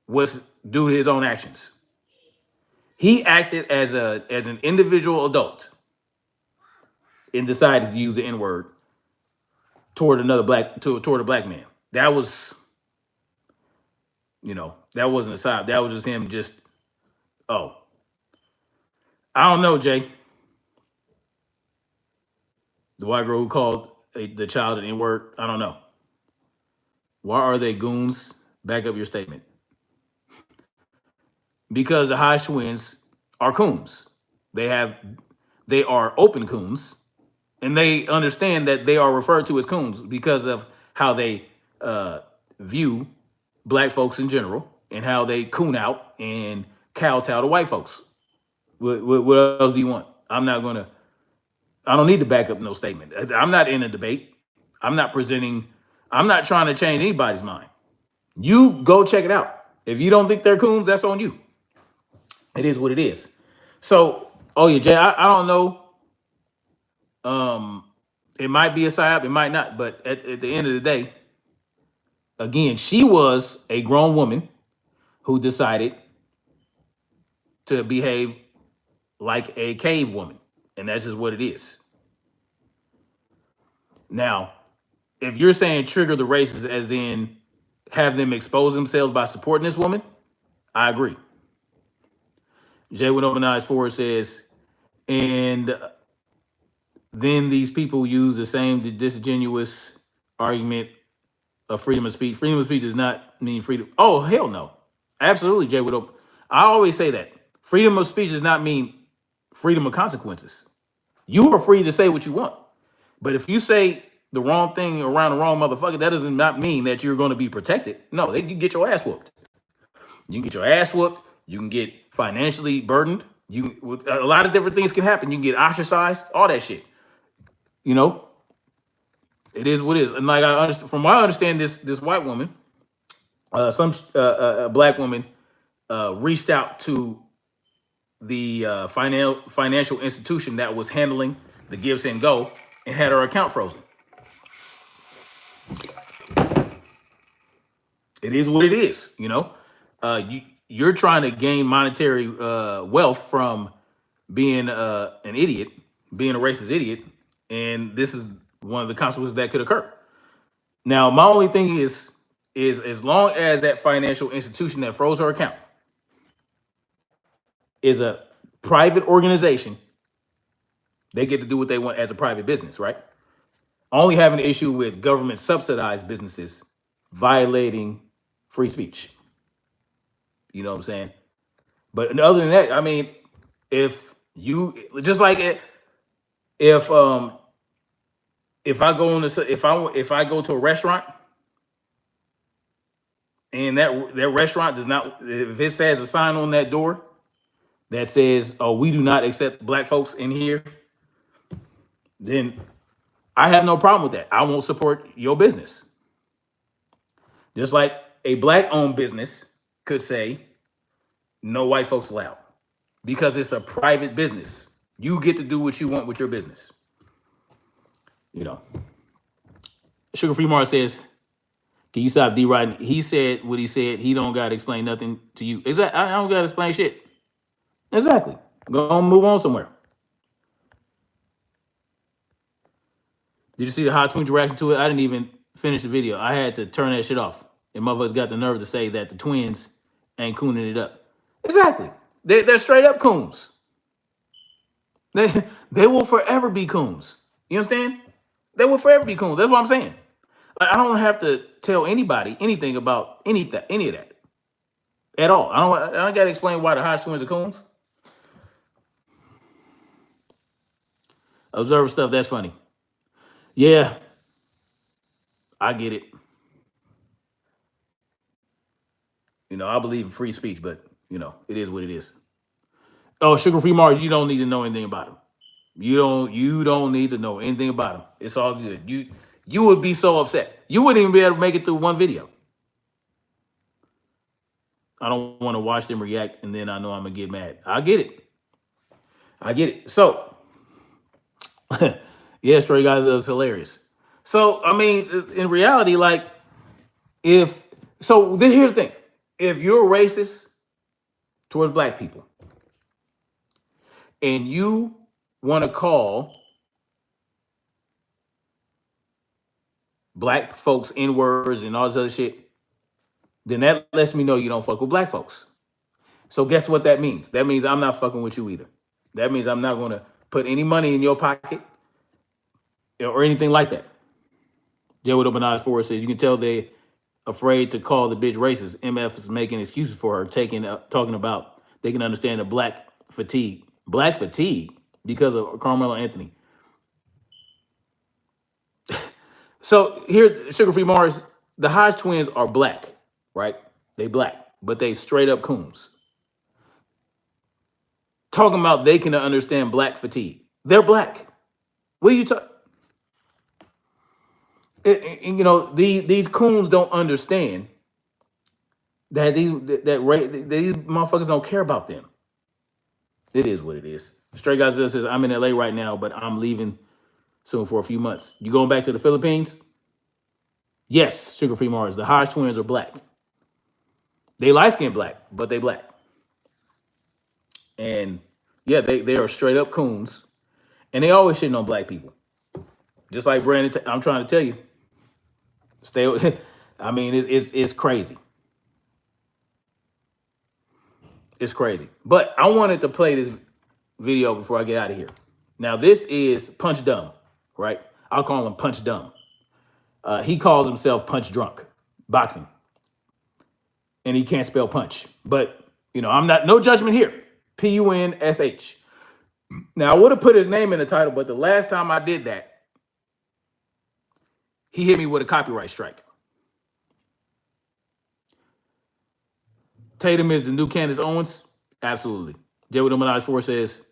was due to his own actions. He acted as an individual adult and decided to use the N-word toward toward a black man. That was, that wasn't a side. That was just him I don't know, Jay. The white girl who called the child an N-word, I don't know. Why are they goons? Back up your statement. Because the Hodge twins are coons. They are open coons, and they understand that they are referred to as coons because of how they view black folks in general and how they coon out and kowtow to white folks. What else do you want? I don't need to back up no statement. I'm not in a debate. I'm not trying to change anybody's mind. You go check it out. If you don't think they're coons, that's on you. It is what it is. So, oh yeah, Jay, I don't know. It might be a psyop, it might not, but at the end of the day, again, she was a grown woman who decided to behave like a cave woman, and that's just what it is. Now, if you're saying trigger the racists as in have them expose themselves by supporting this woman, I agree. Jay with open eyes 4 says, and then these people use the same disingenuous argument of freedom of speech. Freedom of speech does not mean freedom. Oh, hell no. Absolutely, Jay with open. I always say that. Freedom of speech does not mean freedom of consequences. You are free to say what you want. But if you say the wrong thing around the wrong motherfucker, that does not mean that you're going to be protected. No, you get your ass whooped. You can get your ass whooped. You can get financially burdened. A lot of different things can happen. You can get ostracized, all that shit. You know, it is what it is. And like I understand, from what I understand, this white woman, some black woman, reached out to the financial institution that was handling the Give Send Go and had her account frozen. It is what it is. You know, you're trying to gain monetary wealth from being an idiot, being a racist idiot, and this is one of the consequences that could occur. Now, my only thing is as long as that financial institution that froze her account is a private organization, they get to do what they want as a private business, right? Only having an issue with government subsidized businesses violating free speech. You know what I'm saying? But other than that, I mean, if you just like it, if if I go on this, if I go to a restaurant and that restaurant does not, if it says a sign on that door that says, "Oh, we do not accept black folks in here," then I have no problem with that. I won't support your business. Just like a black owned business could say, "No white folks allowed," because it's a private business. You get to do what you want with your business. You know. Sugar Free Mart says, "Can you stop D-riding?" He said what he said. He don't got to explain nothing to you. Exactly. I don't got to explain shit. Exactly. Go on, move on somewhere. Did you see the Hot Twins reaction to it? I didn't even finish the video. I had to turn that shit off. And motherfuckers got the nerve to say that the twins ain't cooning it up. Exactly. They're straight up coons. They will forever be coons. You understand? They will forever be coons. That's what I'm saying. I don't have to tell anybody anything about any of that at all. I don't got to explain why the Hot Twins are coons. Observer stuff, that's funny. Yeah, I get it. You know, I believe in free speech, but you know, it is what it is. Oh, Sugar Free Mars, you don't need to know anything about him. You don't need to know anything about him. It's all good. You would be so upset. You wouldn't even be able to make it through one video. I don't want to watch them react, and then I know I'm gonna get mad. I get it. I get it. So, yeah, Stray Guys is hilarious. So, I mean, in reality, like, here's the thing: if you're racist towards black people, and you want to call black folks N words and all this other shit, then that lets me know you don't fuck with black folks. So guess what that means? That means I'm not fucking with you either. That means I'm not going to put any money in your pocket or anything like that. Joe with Open Eyes Forward says you can tell they afraid to call the bitch racist. MF is making excuses for her, talking about they can understand the black fatigue because of Carmelo Anthony. So here, Sugar Free Mars, the Hodge twins are black, right? They black, but they straight up coons. Talking about they can understand black fatigue. They're black. What are you talking? You know, these coons don't understand that these motherfuckers don't care about them. It is what it is. Straight Guy says, I'm in LA right now, but I'm leaving soon for a few months. You going back to the Philippines? Yes, Sugar Free Mars. The Hodge twins are black. They light-skinned black, but they black. And yeah, they are straight up coons. And they always shitting on black people. Just like Brandon, I'm trying to tell you. Stay. I mean, it's crazy. It's crazy. But I wanted to play this video before I get out of here. Now, this is Punch Dumb, right? I'll call him Punch Dumb. He calls himself Punch Drunk, boxing. And he can't spell punch. But, you know, I'm not, no judgment here. Punsh. Now, I would have put his name in the title, but the last time I did that, he hit me with a copyright strike. Tatum is the new Candace Owens? Absolutely. J.W.Minaj 4 says,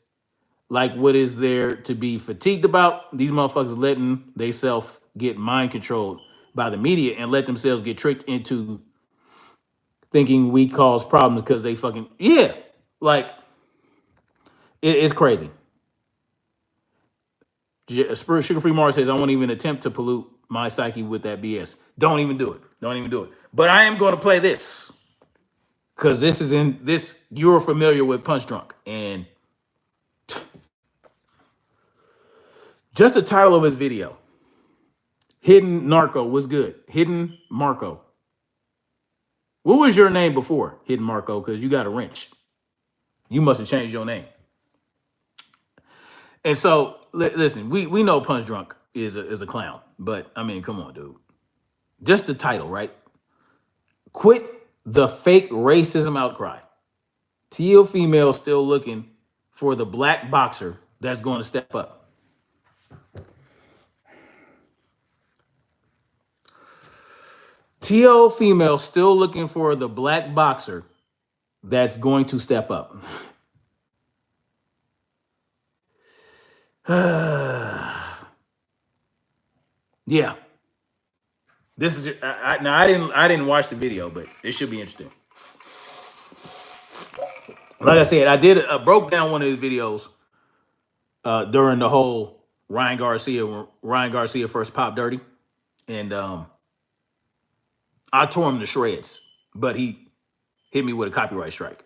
like, what is there to be fatigued about? These motherfuckers letting they self get mind controlled by the media and let themselves get tricked into thinking we cause problems because they fucking, yeah. Like, it's crazy. Sugar Free Mars says, I won't even attempt to pollute my psyche with that BS. Don't even do it. Don't even do it. But I am going to play this because this is in this. You're familiar with Punch Drunk. And just the title of his video, Hidden Narco, was good. Hidden Marco. What was your name before Hidden Marco? Because you got a wrench. You must have changed your name. And so, listen, we know Punch Drunk is a clown. But, I mean, come on, dude. Just the title, right? Quit the fake racism outcry. Teal female still looking for the black boxer that's going to step up. Teal female still looking for the black boxer that's going to step up. Yeah. This is now I didn't watch the video, but it should be interesting. Like I said, I did broke down one of his videos during the whole Ryan Garcia first popped dirty, and I tore him to shreds, but he hit me with a copyright strike.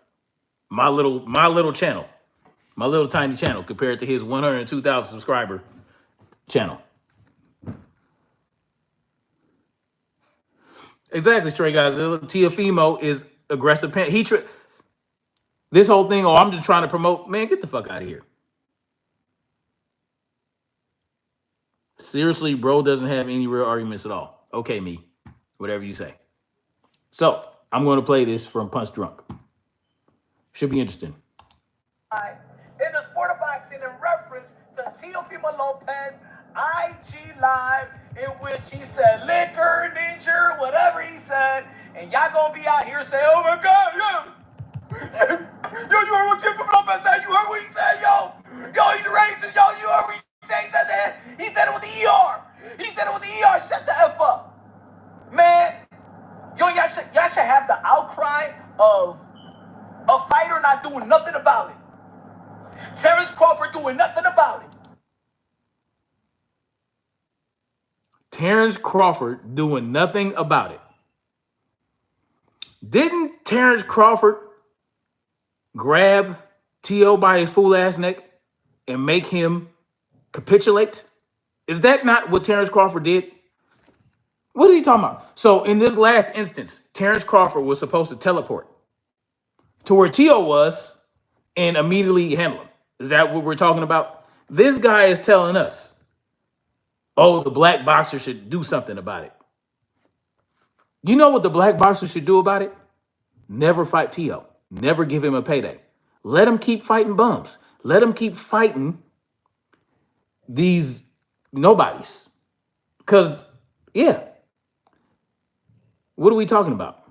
My little channel, my little tiny channel compared to his 102,000 subscriber channel. Exactly, Stray Guys. Tiafimo is aggressive. This whole thing, oh, I'm just trying to promote. Man, get the fuck out of here. Seriously, bro doesn't have any real arguments at all. Okay, me. Whatever you say. So, I'm going to play this from Punch Drunk. Should be interesting. In the sport of boxing, in reference to Teo Lopez IG Live, in which he said liquor, ninja, whatever he said, and y'all gonna be out here saying, oh my God, yo, you heard what Teo Lopez said? You heard what he said, yo, he's racist, yo, you heard what he said? He said that. He said it with the ER. He said it with the ER. Shut the F up, man. Yo, y'all should have the outcry of a fighter not doing nothing about it. Terrence Crawford doing nothing about it. Terrence Crawford doing nothing about it. Didn't Terrence Crawford grab T.O. by his fool ass neck and make him capitulate? Is that not what Terrence Crawford did? What is he talking about? So in this last instance, Terrence Crawford was supposed to teleport to where T.O. was and immediately handle him. Is that what we're talking about? This guy is telling us, oh, the black boxer should do something about it. You know what the black boxer should do about it? Never fight T.O. Never give him a payday. Let him keep fighting bums. Let him keep fighting these nobodies. Because, yeah. What are we talking about?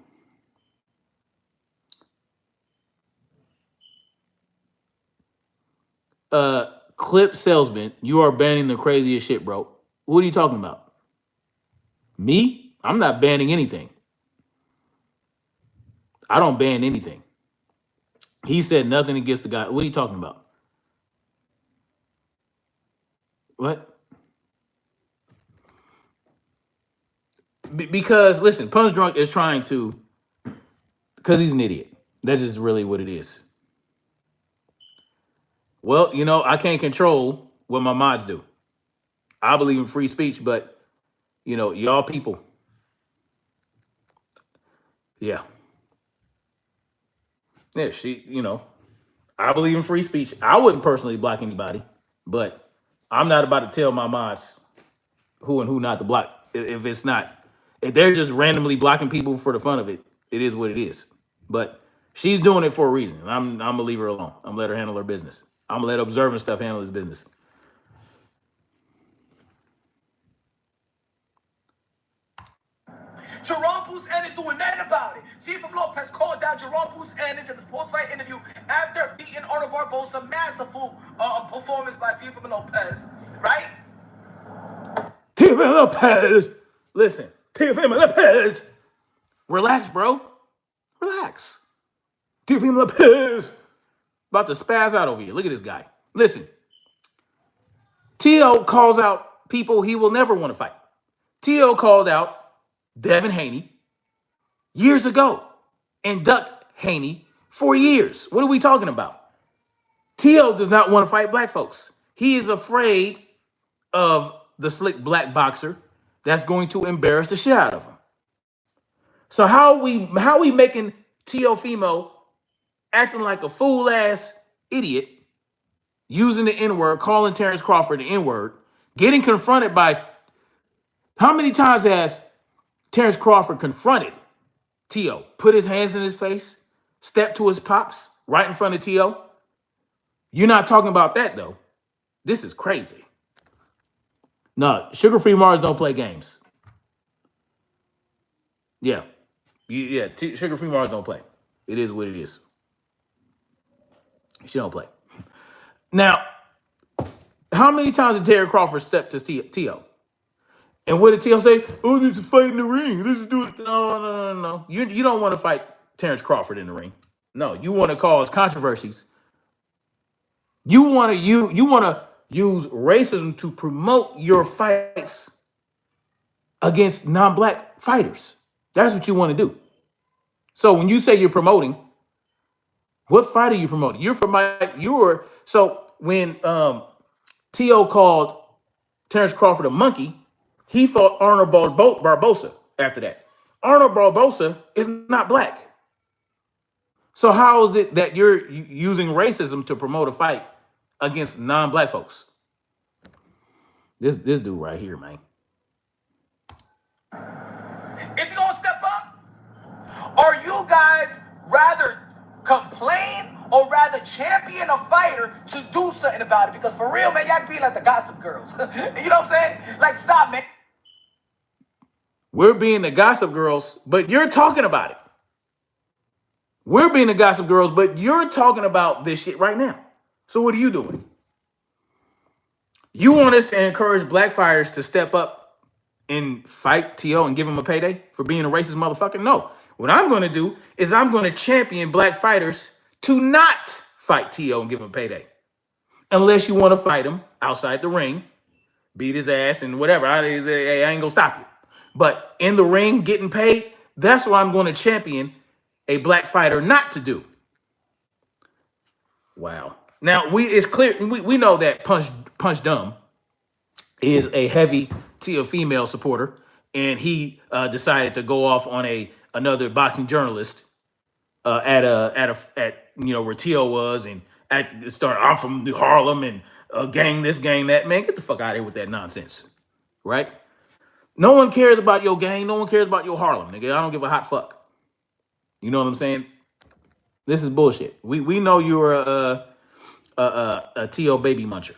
Clip salesman, you are banning the craziest shit, bro. What are you talking about? Me? I'm not banning anything. I don't ban anything. He said nothing against the guy. What are you talking about? What? Because, listen, Punch Drunk is trying to, because he's an idiot. That is really what it is. Well, you know, I can't control what my mods do. I believe in free speech, but, you know, y'all people. Yeah. Yeah, you know, I believe in free speech. I wouldn't personally block anybody, but I'm not about to tell my mods who and who not to block. If they're just randomly blocking people for the fun of it, it is what it is. But she's doing it for a reason. I'm gonna leave her alone. I'm gonna let her handle her business. I'm gonna let observing stuff handle his business. Jerome Bruce Ennis doing nothing about it. Teofimo Lopez called down Jerome Bruce Ennis in his post-fight interview after beating Arnold Barboza. Masterful performance by Teofimo Lopez, right? Teofimo Lopez. Listen, Teofimo Lopez. Relax, bro. Relax. Teofimo Lopez. About to spaz out over here. Look at this guy. Listen. Teo calls out people he will never want to fight. Teo called out Devin Haney years ago and ducked Haney for years. What are we talking about? Teo does not want to fight black folks. He is afraid of the slick black boxer that's going to embarrass the shit out of him. So how we making Teofimo acting like a fool ass idiot, using the N-word, calling Terrence Crawford the N-word, getting confronted by, how many times has Terrence Crawford confronted Teo, put his hands in his face, stepped to his pops right in front of Teo? You're not talking about that though. This is crazy. No, sugar-free Mars don't play games. Yeah. Sugar-free Mars don't play. It is what it is. She don't play. Now, how many times did Terry Crawford step to Teo? And what did Teo say? Oh, this is fight in the ring. This is do it. No. You don't want to fight Terrence Crawford in the ring. No, you want to cause controversies. You want to use racism to promote your fights against non-black fighters. That's what you want to do. So when you say you're promoting, what fight are you promoting? So when Teo called Terrence Crawford a monkey, he fought Arnold Barboza after that. Arnold Barboza is not black. So how is it that you're using racism to promote a fight against non-black folks? This dude right here, man. Is he gonna step up? Or you guys rather complain or rather champion a fighter to do something about it? Because for real, man, y'all be like the gossip girls. You know what I'm saying? Like, stop, man. We're being the gossip girls, but you're talking about it. We're being the gossip girls, but you're talking about this shit right now. So what are you doing? You want us to encourage black fighters to step up and fight Teo and give him a payday for being a racist motherfucker? No. What I'm going to do is I'm going to champion black fighters to not fight Teo and give him a payday. Unless you want to fight him outside the ring, beat his ass and whatever. I ain't going to stop you. But in the ring, getting paid, that's what I'm going to champion a black fighter not to do. Wow. Now, it's clear, we know that Punch Dumb is a heavy female supporter, and he decided to go off on another boxing journalist at where Teo was, and start, I'm from New Harlem and gang this, gang that. Man, get the fuck out of here with that nonsense, right? No one cares about your gang. No one cares about your Harlem, nigga. I don't give a hot fuck. You know what I'm saying? This is bullshit. We know you're a Teo baby muncher.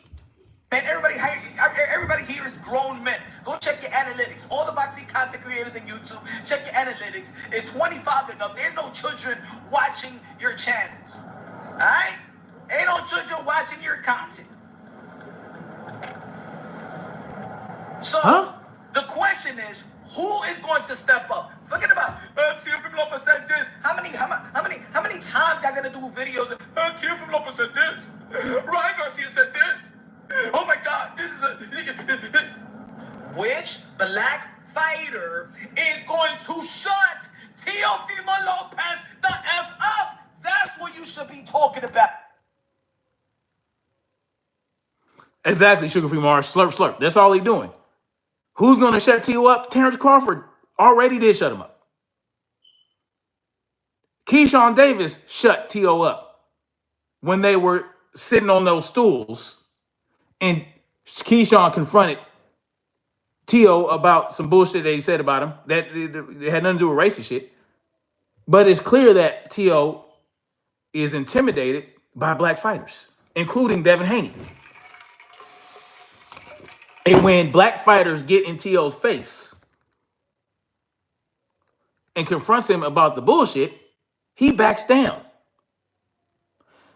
Man, everybody here is grown men. Go check your analytics. All the boxing content creators on YouTube, check your analytics. It's 25 and up. There's no children watching your channels. All right? Ain't no children watching your content. So the question is, who is going to step up? Forget about Teofimo Lopez said this. How many times y'all gonna do videos? Teofimo Lopez said this. Ryan Garcia said this. Oh my God, this is which black fighter is going to shut Teofimo Lopez the F up? That's what you should be talking about. Exactly, sugar-free Mars. Slurp, slurp. That's all he's doing. Who's going to shut Teo up? Terrence Crawford already did shut him up. Keyshawn Davis shut Teo up when they were sitting on those stools, and Keyshawn confronted Teo about some bullshit they said about him that it had nothing to do with racist shit. But it's clear that Teo is intimidated by black fighters, including Devin Haney. And when black fighters get in Teo's face, and confronts him about the bullshit, he backs down.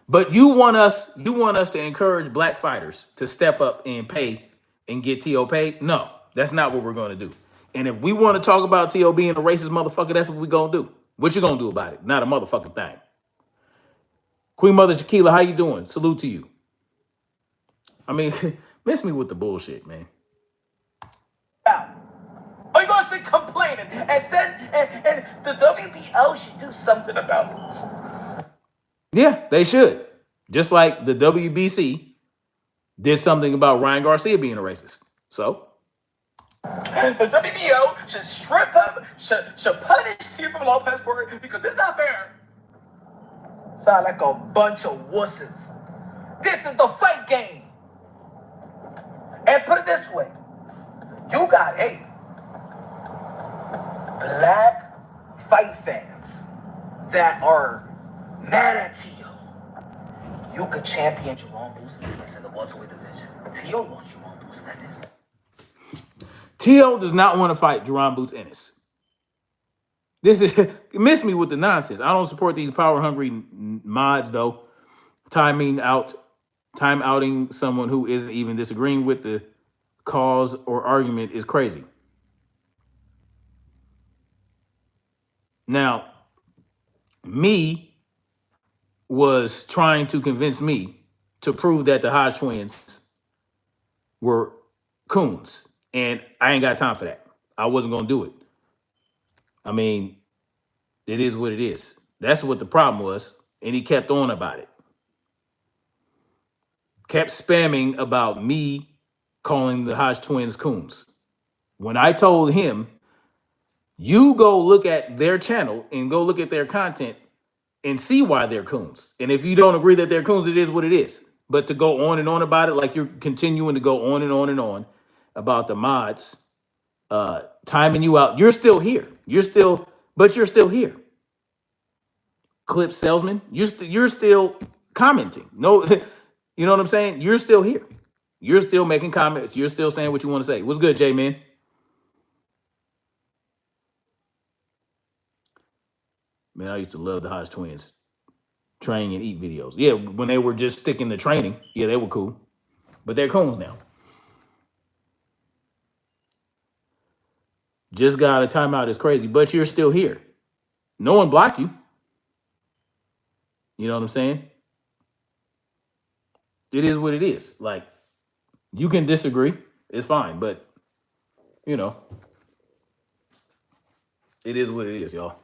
But you want us to encourage black fighters to step up and pay and get Teo paid? No, that's not what we're going to do. And if we want to talk about Teo being a racist motherfucker, that's what we're going to do. What you going to do about it? Not a motherfucking thing. Queen Mother Shakila, how you doing? Salute to you. I mean, miss me with the bullshit, man. Are you going to stay complaining and the WBO should do something about this? Yeah, they should. Just like the WBC did something about Ryan Garcia being a racist. So the WBO should strip him, should punish Teo Lopez for it because this is not fair. Sound like a bunch of wusses. This is the fight game. And put it this way, you got black fight fans that are mad at Teo. You could champion Jerome Bruce Ennis in the welterweight division. Teo wants Jerome Bruce Ennis. Teo does not want to fight Jerome Boots Ennis. This is miss me with the nonsense. I don't support these power hungry mods though. Time outing someone who isn't even disagreeing with the cause or argument is crazy. Now, me was trying to convince me to prove that the Hodge twins were coons. And I ain't got time for that. I wasn't going to do it. I mean, it is what it is. That's what the problem was. And he kept on about it. Kept spamming about me calling the Hodge twins coons. When I told him, you go look at their channel and go look at their content and see why they're coons. And if you don't agree that they're coons, it is what it is. But to go on and on about it, like you're continuing to go on and on and on about the mods, timing you out, you're still here. You're still here. Clip salesman, you're still commenting. No, you know what I'm saying? You're still here. You're still making comments. You're still saying what you want to say. What's good, J-Man? Man, I used to love the Hodge twins train and eat videos. Yeah, when they were just sticking to training, yeah, they were cool. But they're coons now. Just got a timeout is crazy, but you're still here. No one blocked you. You know what I'm saying? It is what it is. Like, you can disagree. It's fine, but, you know, it is what it is, y'all.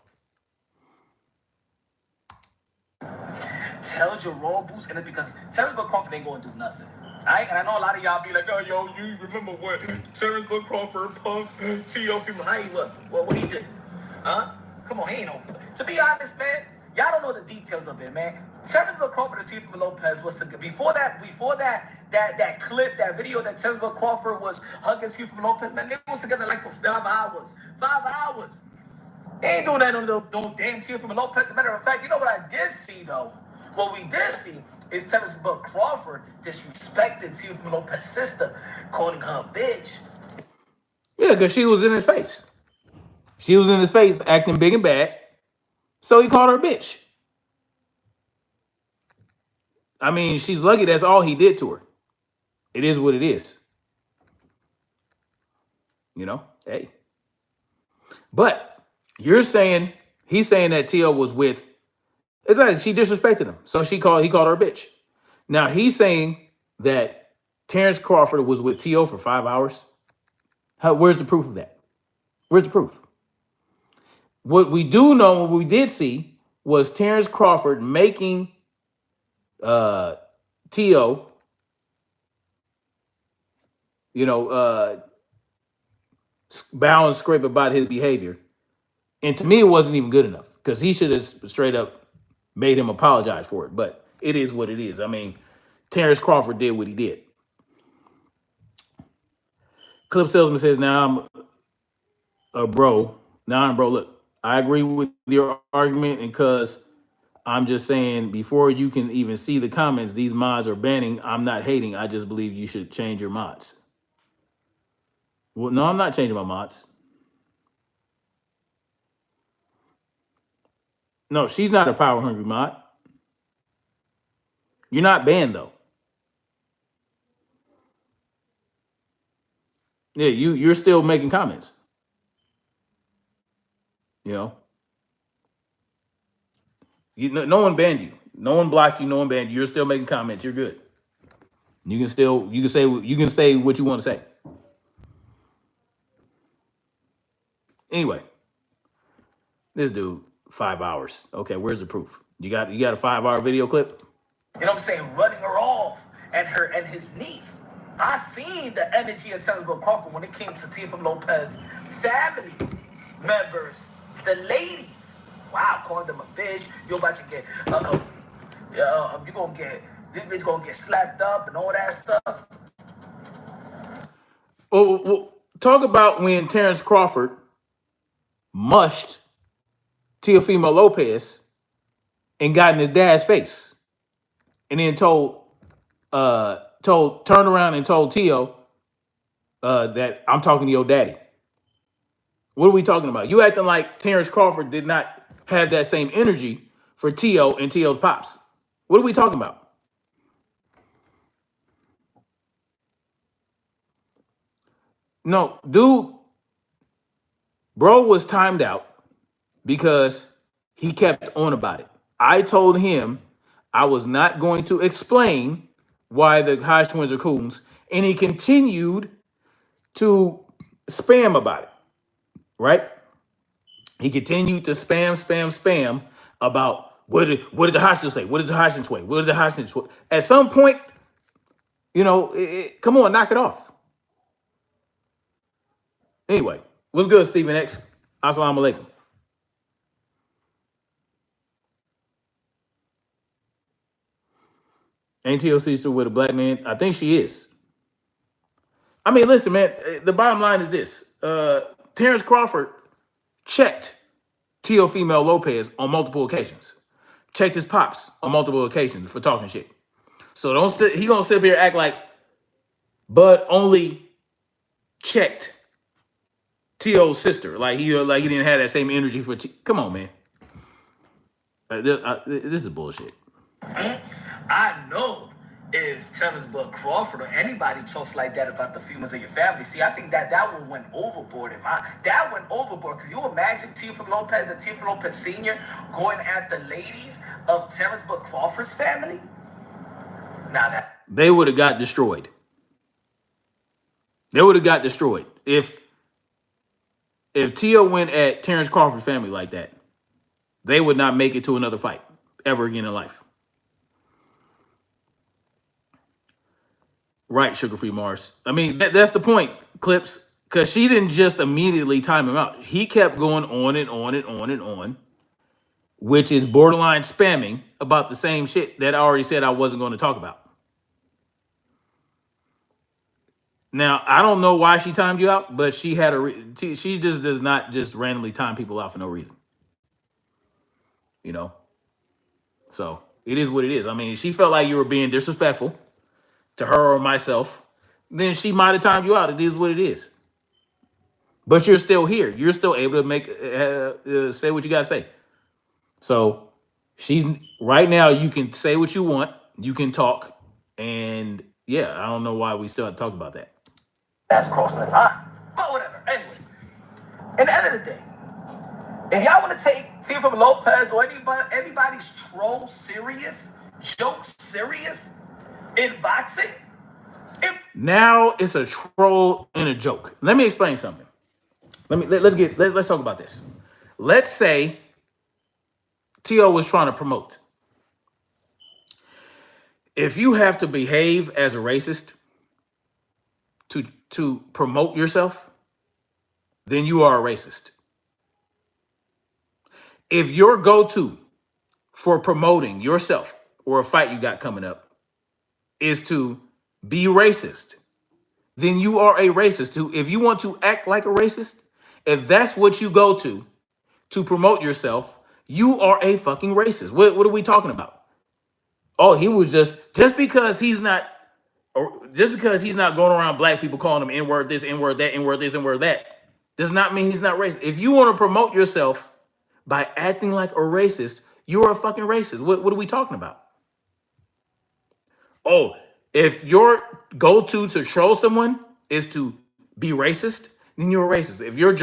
Tell Jerome Bruce Ennis because Terrence Crawford ain't going to do nothing. Right? And I know a lot of y'all be like, oh, yo, you remember when Terrence Crawford punked Teo Lopez? How he what he did? Huh? Come on, he ain't no. To be honest, man, y'all don't know the details of it, man. Terrence Crawford and Teo Lopez was before that clip, that video that Terrence Crawford was hugging Teo Lopez, man, they was together like for 5 hours. 5 hours. They ain't doing that on no damn Teo Lopez. As a matter of fact, you know what I did see though? What we did see is Terrence Crawford disrespecting Teo Lopez's sister, calling her a bitch. Yeah, because she was in his face. She was in his face acting big and bad. So he called her a bitch. I mean, she's lucky that's all he did to her. It is what it is. You know, hey. But you're saying, he's saying that Teo was with, it's like she disrespected him. So he called her a bitch. Now he's saying that Terrence Crawford was with Teo for 5 hours. Where's the proof of that? Where's the proof? What we do know, what we did see, was Terrence Crawford making Teo, bow and scrape about his behavior. And to me, it wasn't even good enough because he should have straight up made him apologize for it. But it is what it is. I mean, Terrence Crawford did what he did. Clip Salesman says, now I'm a bro. Now I'm bro. Look, I agree with your argument, and because I'm just saying, before you can even see the comments, these mods are banning. I'm not hating. I just believe you should change your mods. Well, no, I'm not changing my mods. No, she's not a power hungry mod. You're not banned though. Yeah, you're still making comments. You know, no one banned you. No one blocked you. No one banned you. You're still making comments. You're good. You can say what you want to say. Anyway, this dude 5 hours. Okay, where's the proof? You got a 5 hour video clip? You know what I'm saying? Running her off and her and his niece. I seen the energy of Teo Crawford when it came to Teofimo Lopez family members, the ladies. Wow, calling them a bitch. You're about to get, you gonna get, this bitch gonna get slapped up and all that stuff. Well, talk about when Terrence Crawford mushed Teofimo Lopez and got in his dad's face, and then turned around and told Teo that I'm talking to your daddy. What are we talking about? You acting like Terrence Crawford did not have that same energy for Teo and Teo's pops. What are we talking about? No, dude, bro was timed out because he kept on about it. I told him I was not going to explain why the Hodge twins are coons, and he continued to spam about it, right? He continued to spam about what did the Hodgins say? What did the Hodgins say? What did the Hodgins say? At some point, come on, knock it off. Anyway, what's good, Stephen X? Assalamu alaikum. Ain't TLC still with a black man? I think she is. I mean, listen, man, the bottom line is this. Terrence Crawford checked Teofimo Lopez on multiple occasions. Checked his pops on multiple occasions for talking shit. So he gonna sit up here and act like Bud only checked T.O.'s sister. Like he didn't have that same energy for Come on, man. This is bullshit. I know if Terrence Bud Crawford or anybody talks like that about the females in your family. See, I think that one went overboard. That went overboard. Could you imagine Teofimo Lopez and Teofimo Lopez Sr. going at the ladies of Terrence Bud Crawford's family? Now that they would have got destroyed. They would have got destroyed if Teo went at Terrence Crawford's family like that. They would not make it to another fight ever again in life. Right, Sugar-Free Mars. I mean, that's the point, Clips, because she didn't just immediately time him out. He kept going on and on and on and on, which is borderline spamming about the same shit that I already said I wasn't going to talk about. Now, I don't know why she timed you out, but she had she just does not just randomly time people out for no reason. So it is what it is. I mean, she felt like you were being disrespectful to her or myself, then she might have timed you out. It is what it is. But you're still here. You're still able to make say what you gotta say. So she's right now. You can say what you want. You can talk, and yeah, I don't know why we still have to talk about that. that's crossing the line. But whatever. Anyway, at the end of the day, if y'all want to take Teofimo Lopez or anybody's troll serious, joke serious in boxing, now it's a troll and a joke. Let me explain something. Let's talk about this. Let's say Teo was trying to promote. If you have to behave as a racist to promote yourself, then you are a racist. If your go-to for promoting yourself or a fight you got coming up is to be racist, then you are a racist too. If you want to act like a racist, if that's what you go to promote yourself, you are a fucking racist. What are we talking about? Oh, he was just because he's not going around black people calling him N-word this, N-word that, N-word this, N-word that, does not mean he's not racist. If you want to promote yourself by acting like a racist, you're a fucking racist. What are we talking about? Oh, if your go-to to troll someone is to be racist, then you're a racist. If your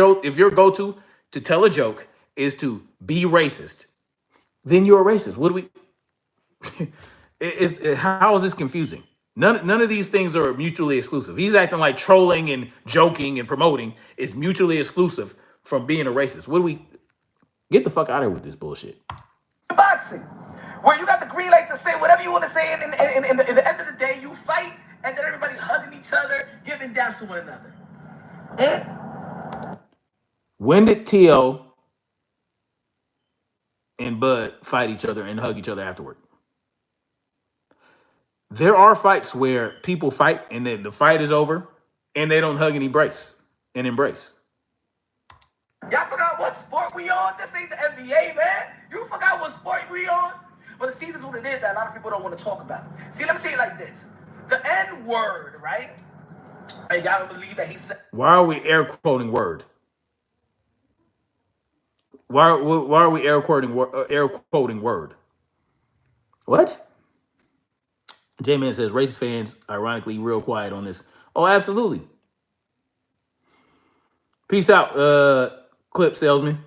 go-to to tell a joke is to be racist, then you're a racist. What do we how is this confusing? None of these things are mutually exclusive. He's acting like trolling and joking and promoting is mutually exclusive from being a racist. What do we get the fuck out of here with this bullshit? Boxing, where you got the green light to say whatever you want to say, and in the end of the day, you fight, and then everybody hugging each other, giving daps to one another. When did Teo and Bud fight each other and hug each other afterward? There are fights where people fight and then the fight is over and they don't hug and embrace. Y'all forgot what sport we on? This ain't the NBA, man. You forgot what sport we on? But see, this is what it is that a lot of people don't want to talk about. See, let me tell you like this. The N word, right? And y'all don't believe that he said. Why are we air quoting word? Why are we air quoting word? What? J-Man says race fans, ironically, real quiet on this. Oh, absolutely. Peace out, clip salesman.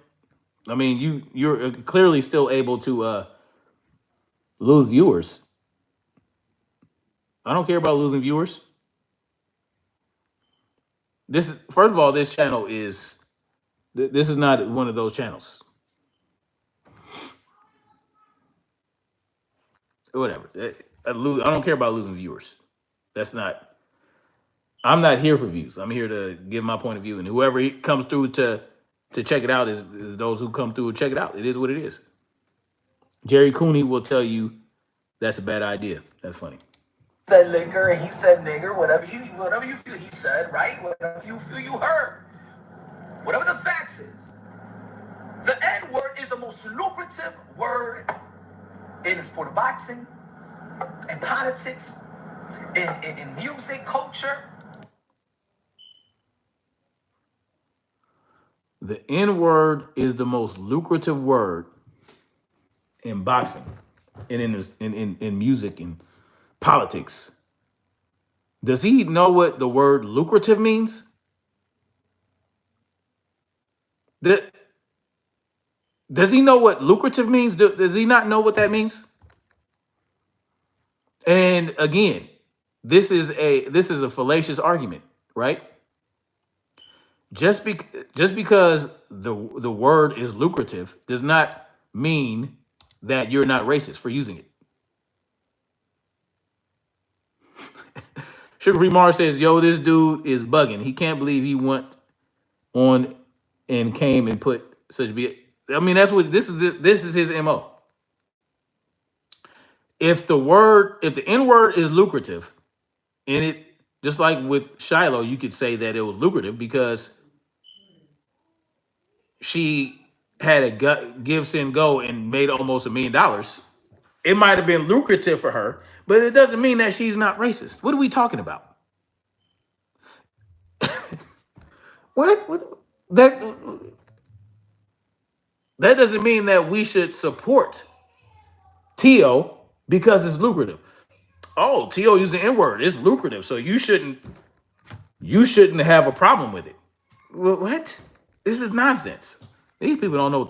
I mean, you're clearly still able to lose viewers. I don't care about losing viewers. First of all, this channel is this is not one of those channels. Whatever. I don't care about losing viewers. I'm not here for views. I'm here to give my point of view, and whoever comes through to check it out is those who come through and check it out. It is what it is. Jerry Cooney will tell you that's a bad idea. That's funny. Said liquor and he said nigger, whatever you feel he said, right? Whatever you feel you heard. Whatever the facts is. The N word is the most lucrative word in the sport of boxing, in politics, in music, culture. The N word is the most lucrative word in boxing and in music and politics. Does he know what the word lucrative means? Does he know what lucrative means? Does he not know what that means? And again, this is a fallacious argument, right? Just because the word is lucrative does not mean that you're not racist for using it. Sugar Free Mars says, "Yo, this dude is bugging. He can't believe he went on and came and put such be." I mean, that's what this is. This is his MO. If the N word is lucrative, and it just like with Shiloh, you could say that it was lucrative because she had a give, send, go and made almost $1 million. It might have been lucrative for her, but it doesn't mean that she's not racist. What are we talking about? What? That doesn't mean that we should support Teo because it's lucrative. Oh, Teo used the N-word. It's lucrative, so you shouldn't have a problem with it. Well, what? This is nonsense. These people don't know what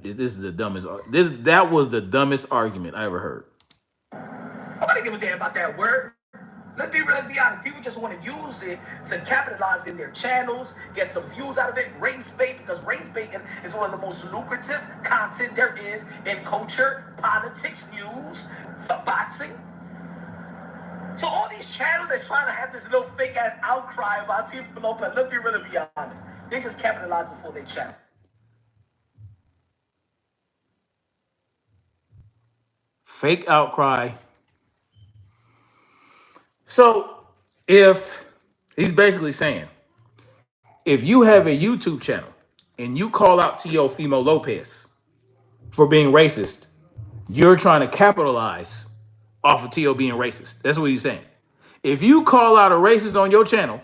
this is the dumbest. That was the dumbest argument I ever heard. Nobody give a damn about that word. Let's be real, let's be honest. People just want to use it to capitalize in their channels, get some views out of it, race bait, because race baiting is one of the most lucrative content there is in culture, politics, news, boxing. So all these channels that's trying to have this little fake ass outcry about Teo Lopez, let's be real and be honest. They just capitalizing for their channel. Fake outcry. So if he's basically saying, if you have a YouTube channel and you call out Teo Lopez for being racist, you're trying to capitalize off of Teo being racist. That's what he's saying. If you call out a racist on your channel,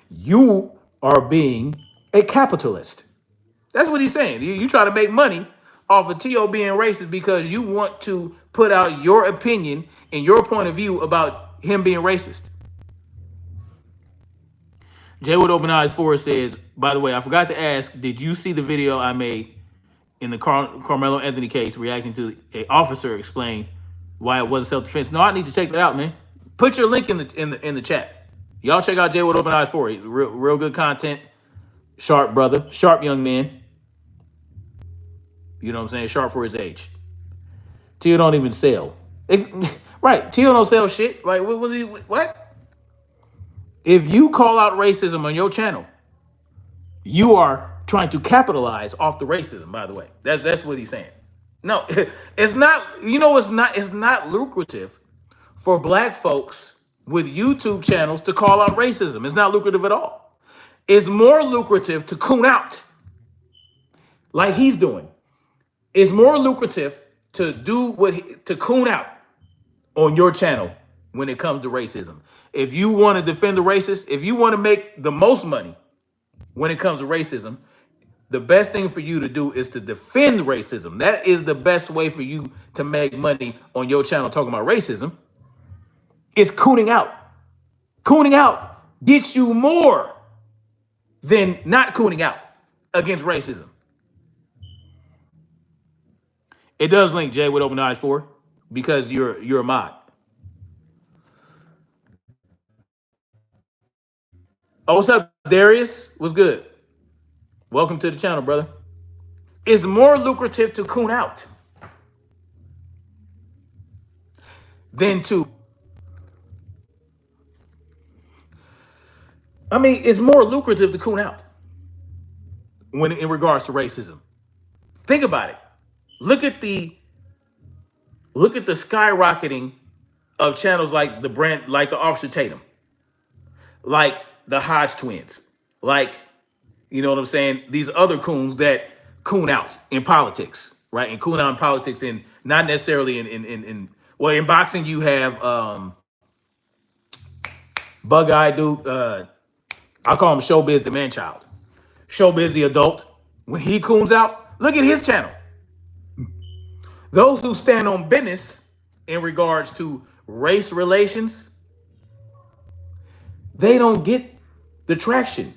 you are being a capitalist. That's what he's saying. You try to make money off of Teo being racist because you want to put out your opinion and your point of view about him being racist. Jay with Open Eyes 4 says, by the way, I forgot to ask, did you see the video I made in the Carmelo Anthony case reacting to an officer explain why it wasn't self-defense? No, I need to check that out, man. Put your link in the chat. Y'all check out Jay with Open Eyes 4. Real good content. Sharp brother. Sharp young man. You know what I'm saying? Sharp for his age. Teo don't even sell. Right. Teo don't sell shit. Like, what was he? What? If you call out racism on your channel, you are trying to capitalize off the racism, by the way. That's what he's saying. No, it's not, it's not lucrative for black folks with YouTube channels to call out racism. It's not lucrative at all. It's more lucrative to coon out like he's doing. It's more lucrative to do to coon out on your channel when it comes to racism. If you want to defend the racist, if you want to make the most money when it comes to racism, the best thing for you to do is to defend racism. That is the best way for you to make money on your channel talking about racism. It's cooning out. Cooning out gets you more than not cooning out against racism. It does link Jay with Open Eyes 4 because you're a mod. Oh, what's up, Darius? What's good? Welcome to the channel, brother. It's more lucrative to coon out than to... it's more lucrative to coon out when in regards to racism. Think about it. Look at the skyrocketing of channels like the Officer Tatum, like the Hodge twins, like, you know what I'm saying? These other coons that coon out in politics, right? And coon out in politics, and not necessarily in boxing you have bug eye dude. I call him Showbiz the man child. Showbiz the adult. When he coons out, look at his channel. Those who stand on business in regards to race relations, they don't get the traction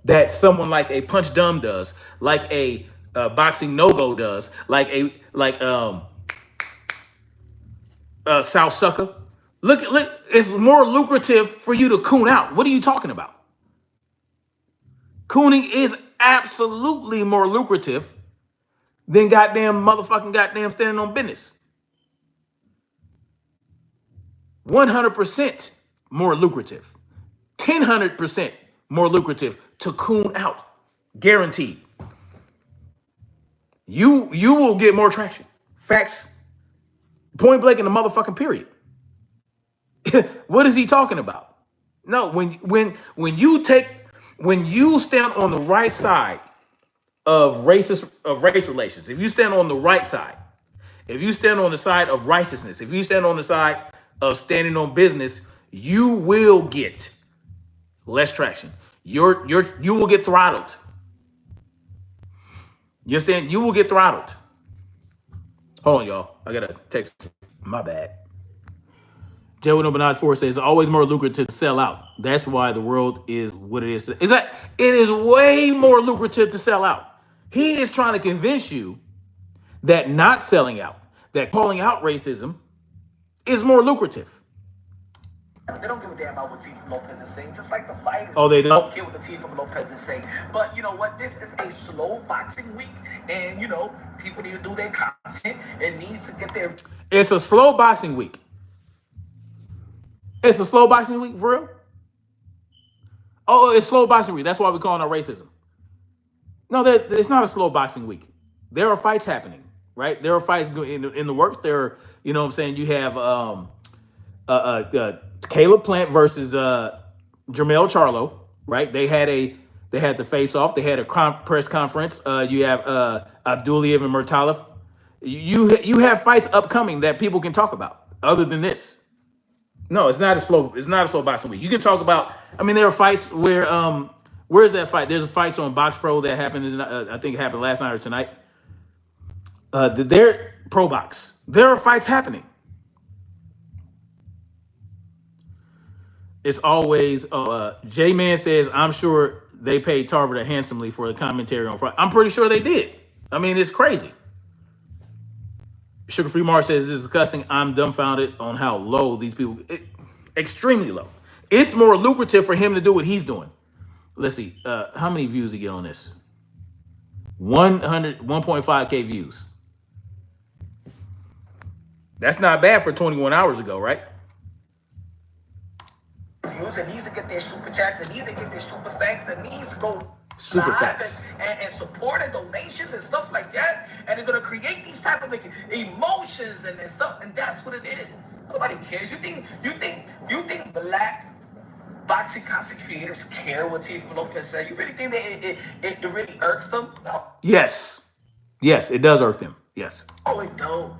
that someone like a Punch Dumb does, like a Boxing No-Go does, like South Sucker. Look, it's more lucrative for you to coon out. What are you talking about? Cooning is absolutely more lucrative than goddamn standing on business. 100% more lucrative. 100% more lucrative to coon out. Guaranteed. You will get more traction. Facts. Point blank in the motherfucking period. What is he talking about? No, when you stand on the right side of race relations, if you stand on the right side, if you stand on the side of righteousness, if you stand on the side of standing on business, you will get less traction. You will get throttled. You understand? You will get throttled. Hold on, y'all. I got a text. My bad. Jay with Open Eyes 4 says, always more lucrative to sell out. That's why the world is what it is today. It is way more lucrative to sell out. He is trying to convince you that not selling out, that calling out racism is more lucrative. They don't give a damn about what Teo Lopez is saying, just like the fighters. Oh, they don't care what the Teo Lopez is saying. But you know what? This is a slow boxing week, and people need to do their content and needs to get their... It's a slow boxing week. It's a slow boxing week, for real? Oh, it's slow boxing week. That's why we're calling it racism. No, it's not a slow boxing week. There are fights happening, right? There are fights in the works. There are, you know what I'm saying? You have Caleb Plant versus Jermell Charlo, right? They had the face off. They had a press conference. You have Abdullayev and Murtalov. You have fights upcoming that people can talk about other than this. No, it's not a slow boxing week. You can talk about, there are fights where Where's that fight? There's a fights on Box Pro that happened. I think it happened last night or tonight. They're Pro Box. There are fights happening. It's always J Man says, I'm sure they paid Tarver handsomely for the commentary on Friday. I'm pretty sure they did. I mean, it's crazy. Sugar Free Mars says this is disgusting. I'm dumbfounded on how low these people, extremely low. It's more lucrative for him to do what he's doing. Let's see, how many views he get on this? 1.5K views. That's not bad for 21 hours ago, right? Views and needs to get their super chats and needs to get their super thanks and needs to go Super live facts. and support and donations and stuff like that. And it's gonna create these type of like emotions and stuff, and that's what it is. Nobody cares. You think black boxing content creators care what Teo Lopez said? You really think that it really irks them? No. Yes. Yes, it does irk them. Yes. Oh, it don't.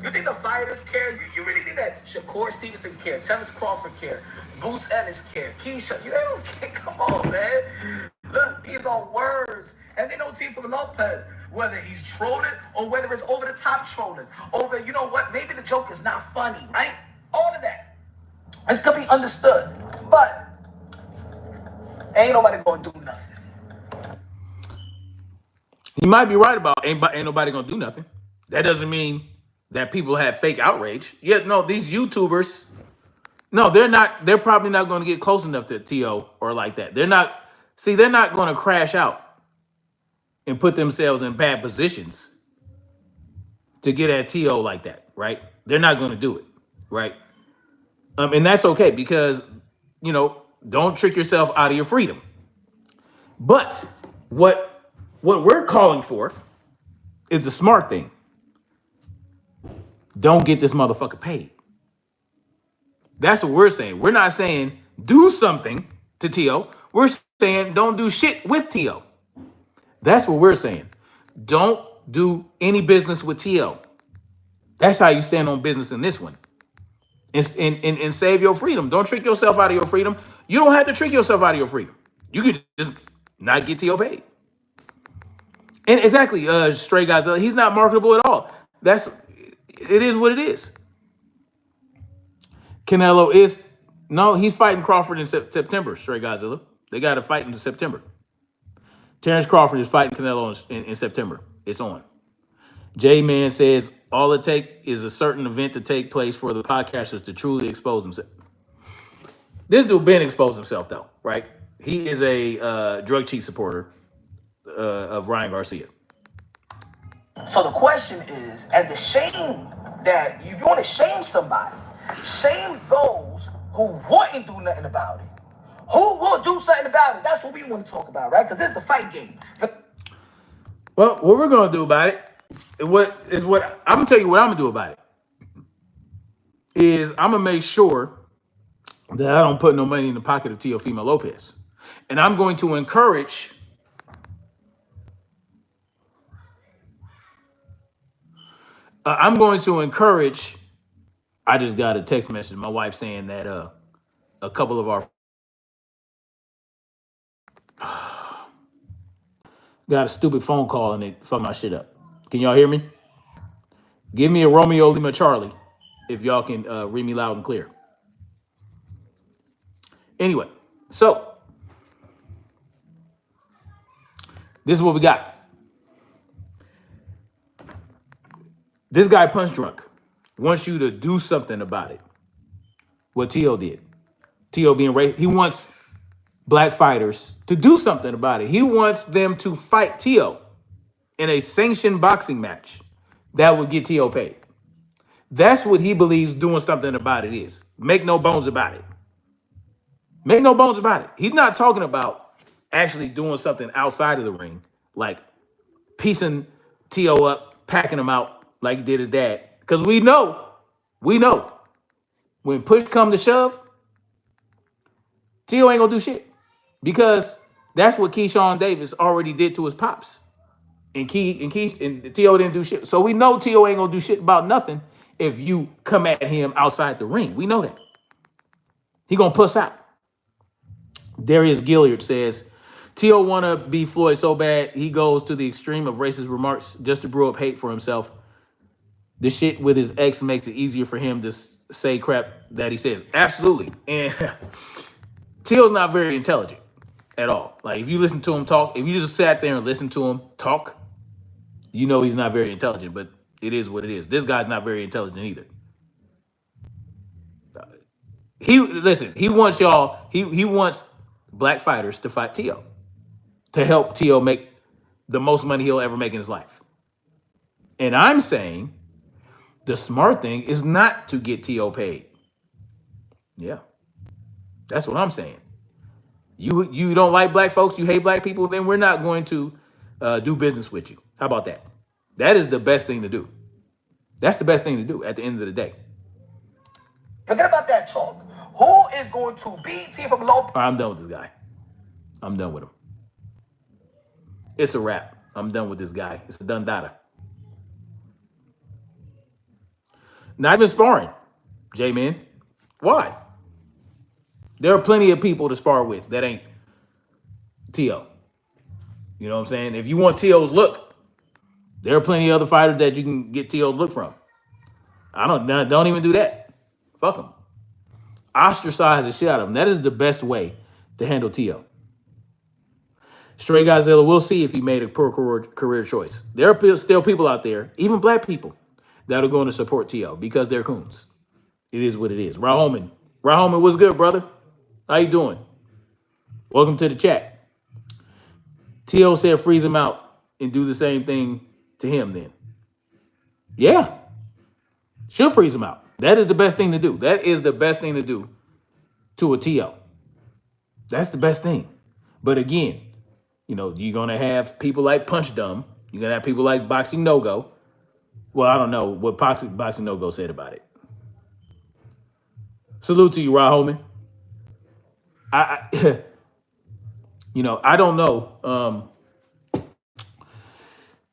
You think the fighters care? You really think that Shakur Stevenson care? Terrence Crawford care? Boots Ennis care? Keyshawn, they don't care. Come on, man. Look, these are words. And they know Teo Lopez, whether he's trolling or whether it's over the top trolling. Over, you know what? Maybe the joke is not funny, right? All of that. It's could be understood. But ain't nobody gonna do nothing. He might be right about ain't nobody gonna do nothing. That doesn't mean that people have fake outrage. Yeah, no, these YouTubers, no, they're not. They're probably not going to get close enough to Teo or like that. They're not. See, they're not going to crash out and put themselves in bad positions to get at Teo like that, right? They're not going to do it, right? And that's okay because, don't trick yourself out of your freedom. But what we're calling for is the smart thing. Don't get this motherfucker paid. That's what we're saying. We're not saying do something to Teo. We're saying don't do shit with Teo. That's what we're saying. Don't do any business with Teo. That's how you stand on business in this one. And save your freedom. Don't trick yourself out of your freedom. You don't have to trick yourself out of your freedom. You could just not get Teo paid. And exactly, Stray Guys, he's not marketable at all. It is what it is. Canelo he's fighting Crawford in September, Stray Godzilla. They got to fight in September. Terrence Crawford is fighting Canelo in September. It's on. J-Man says, all it takes is a certain event to take place for the podcasters to truly expose themselves. This dude been exposed himself, though, right? He is a drug cheat supporter of Ryan Garcia. So the question is, and the shame that if you want to shame somebody, shame those who wouldn't do nothing about it. Who will do something about it? That's what we want to talk about, right? Because this is the fight game. Well, what we're gonna do about it, I'm gonna tell you what I'm gonna do about it. Is I'm gonna make sure that I don't put no money in the pocket of Teo Lopez, and I'm going to encourage. I just got a text message, my wife saying that a couple of our got a stupid phone call and it fucked my shit up. Can y'all hear me? Give me a Romeo Lima Charlie if y'all can read me loud and clear. Anyway, so this is what we got. This guy Punch Drunk wants you to do something about it. What Teo did. Teo being racist. He wants black fighters to do something about it. He wants them to fight Teo in a sanctioned boxing match that would get Teo paid. That's what he believes doing something about it is. Make no bones about it. Make no bones about it. He's not talking about actually doing something outside of the ring, like piecing Teo up, packing him out like he did his dad. Because we know, when push come to shove, Teo ain't gonna do shit. Because that's what Keyshawn Davis already did to his pops. And Teo didn't do shit. So we know Teo ain't gonna do shit about nothing if you come at him outside the ring. We know that. He gonna puss out. Darius Gilliard says, Teo want to be Floyd so bad, he goes to the extreme of racist remarks just to brew up hate for himself. The shit with his ex makes it easier for him to say crap that he says. Absolutely. And Teo's not very intelligent at all. Like, if you listen to him talk, if you just sat there and listen to him talk, you know he's not very intelligent, but it is what it is. This guy's not very intelligent either. He wants y'all, he wants black fighters to fight Teo, to help Teo make the most money he'll ever make in his life. And I'm saying the smart thing is not to get Teo paid. Yeah. That's what I'm saying. You don't like black folks, you hate black people, then we're not going to do business with you. How about that? That is the best thing to do. That's the best thing to do at the end of the day. Forget about that talk. Who is going to beat Teo from Lopez? I'm done with this guy. I'm done with him. It's a wrap. I'm done with this guy. It's a done data. Not even sparring, J-Man. Why? There are plenty of people to spar with that ain't Teo. You know what I'm saying? If you want Teo's look, there are plenty of other fighters that you can get Teo's look from. Don't even do that. Fuck him. Ostracize the shit out of him. That is the best way to handle Teo. Straight Godzilla, we'll see if he made a poor career choice. There are still people out there, even black people, that are going to support Teo because they're coons. It is what it is. Rahoman, what's good, brother? How you doing? Welcome to the chat. Teo said freeze him out and do the same thing to him then. Yeah. Should freeze him out. That is the best thing to do. That is the best thing to do to a Teo. That's the best thing. But again, you know, you're going to have people like Punch Dumb. You're going to have people like Boxing No Go. Well, I don't know what Boxing No Go said about it. Salute to you, Rahoman. I don't know.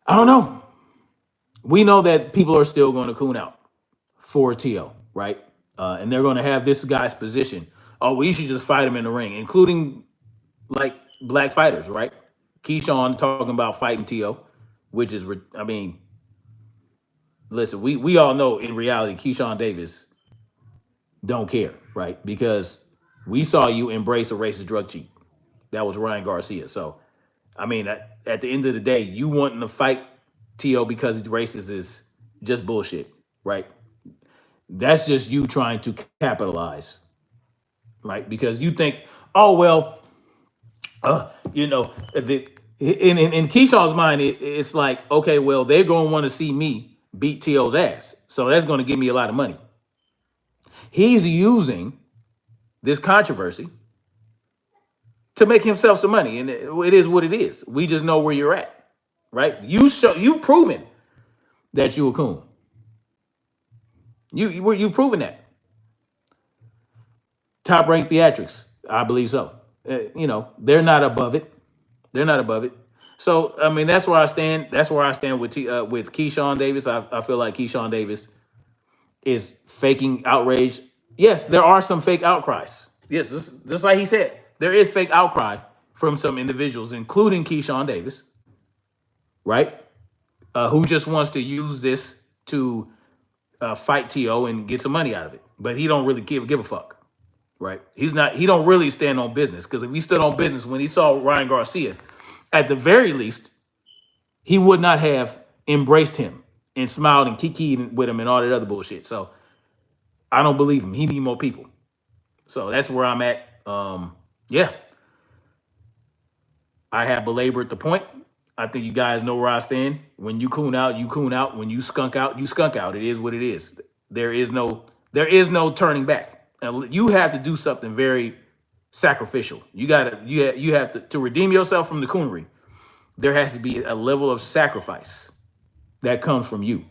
I don't know. We know that people are still going to coon out for Teo, right? And they're going to have this guy's position. Oh, we should just fight him in the ring, including like black fighters, right? Keyshawn talking about fighting Teo, which is, I mean, listen, we all know in reality, Keyshawn Davis don't care, right? Because we saw you embrace a racist drug cheat. That was Ryan Garcia. So, I mean, at the end of the day, you wanting to fight Teo because he's racist is just bullshit, right? That's just you trying to capitalize, right? Because you think, oh, well, in Keyshawn's mind, it's like, okay, well, they're going to want to see me beat Teo's ass. So that's going to give me a lot of money. He's using this controversy to make himself some money. And it is what it is. We just know where you're at, right? You've proven that you a coon. You've proven that. Top ranked theatrics, I believe so. They're not above it. They're not above it. So, I mean, that's where I stand. That's where I stand with Keyshawn Davis. I feel like Keyshawn Davis is faking outrage. Yes, there are some fake outcries. Yes, just like he said, there is fake outcry from some individuals, including Keyshawn Davis, right? Who just wants to use this to fight Teo and get some money out of it. But he don't really give a fuck, right? He don't really stand on business, because if he stood on business when he saw Ryan Garcia, at the very least, he would not have embraced him and smiled and kikied with him and all that other bullshit. So I don't believe him. He need more people. So that's where I'm at. Yeah. I have belabored the point. I think you guys know where I stand. When you coon out, you coon out. When you skunk out, you skunk out. It is what it is. There is no turning back. And you have to do something very sacrificial. You have to redeem yourself from the coonery. There has to be a level of sacrifice that comes from you.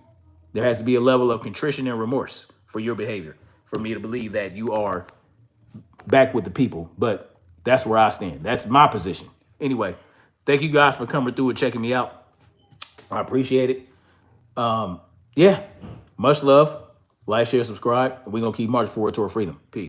There has to be a level of contrition and remorse for your behavior for me to believe that you are back with the people. But that's where I stand. That's my position. Anyway, thank you guys for coming through and checking me out. I appreciate it. Yeah, much love. Like, share, subscribe. We're going to keep marching forward toward freedom. Peace.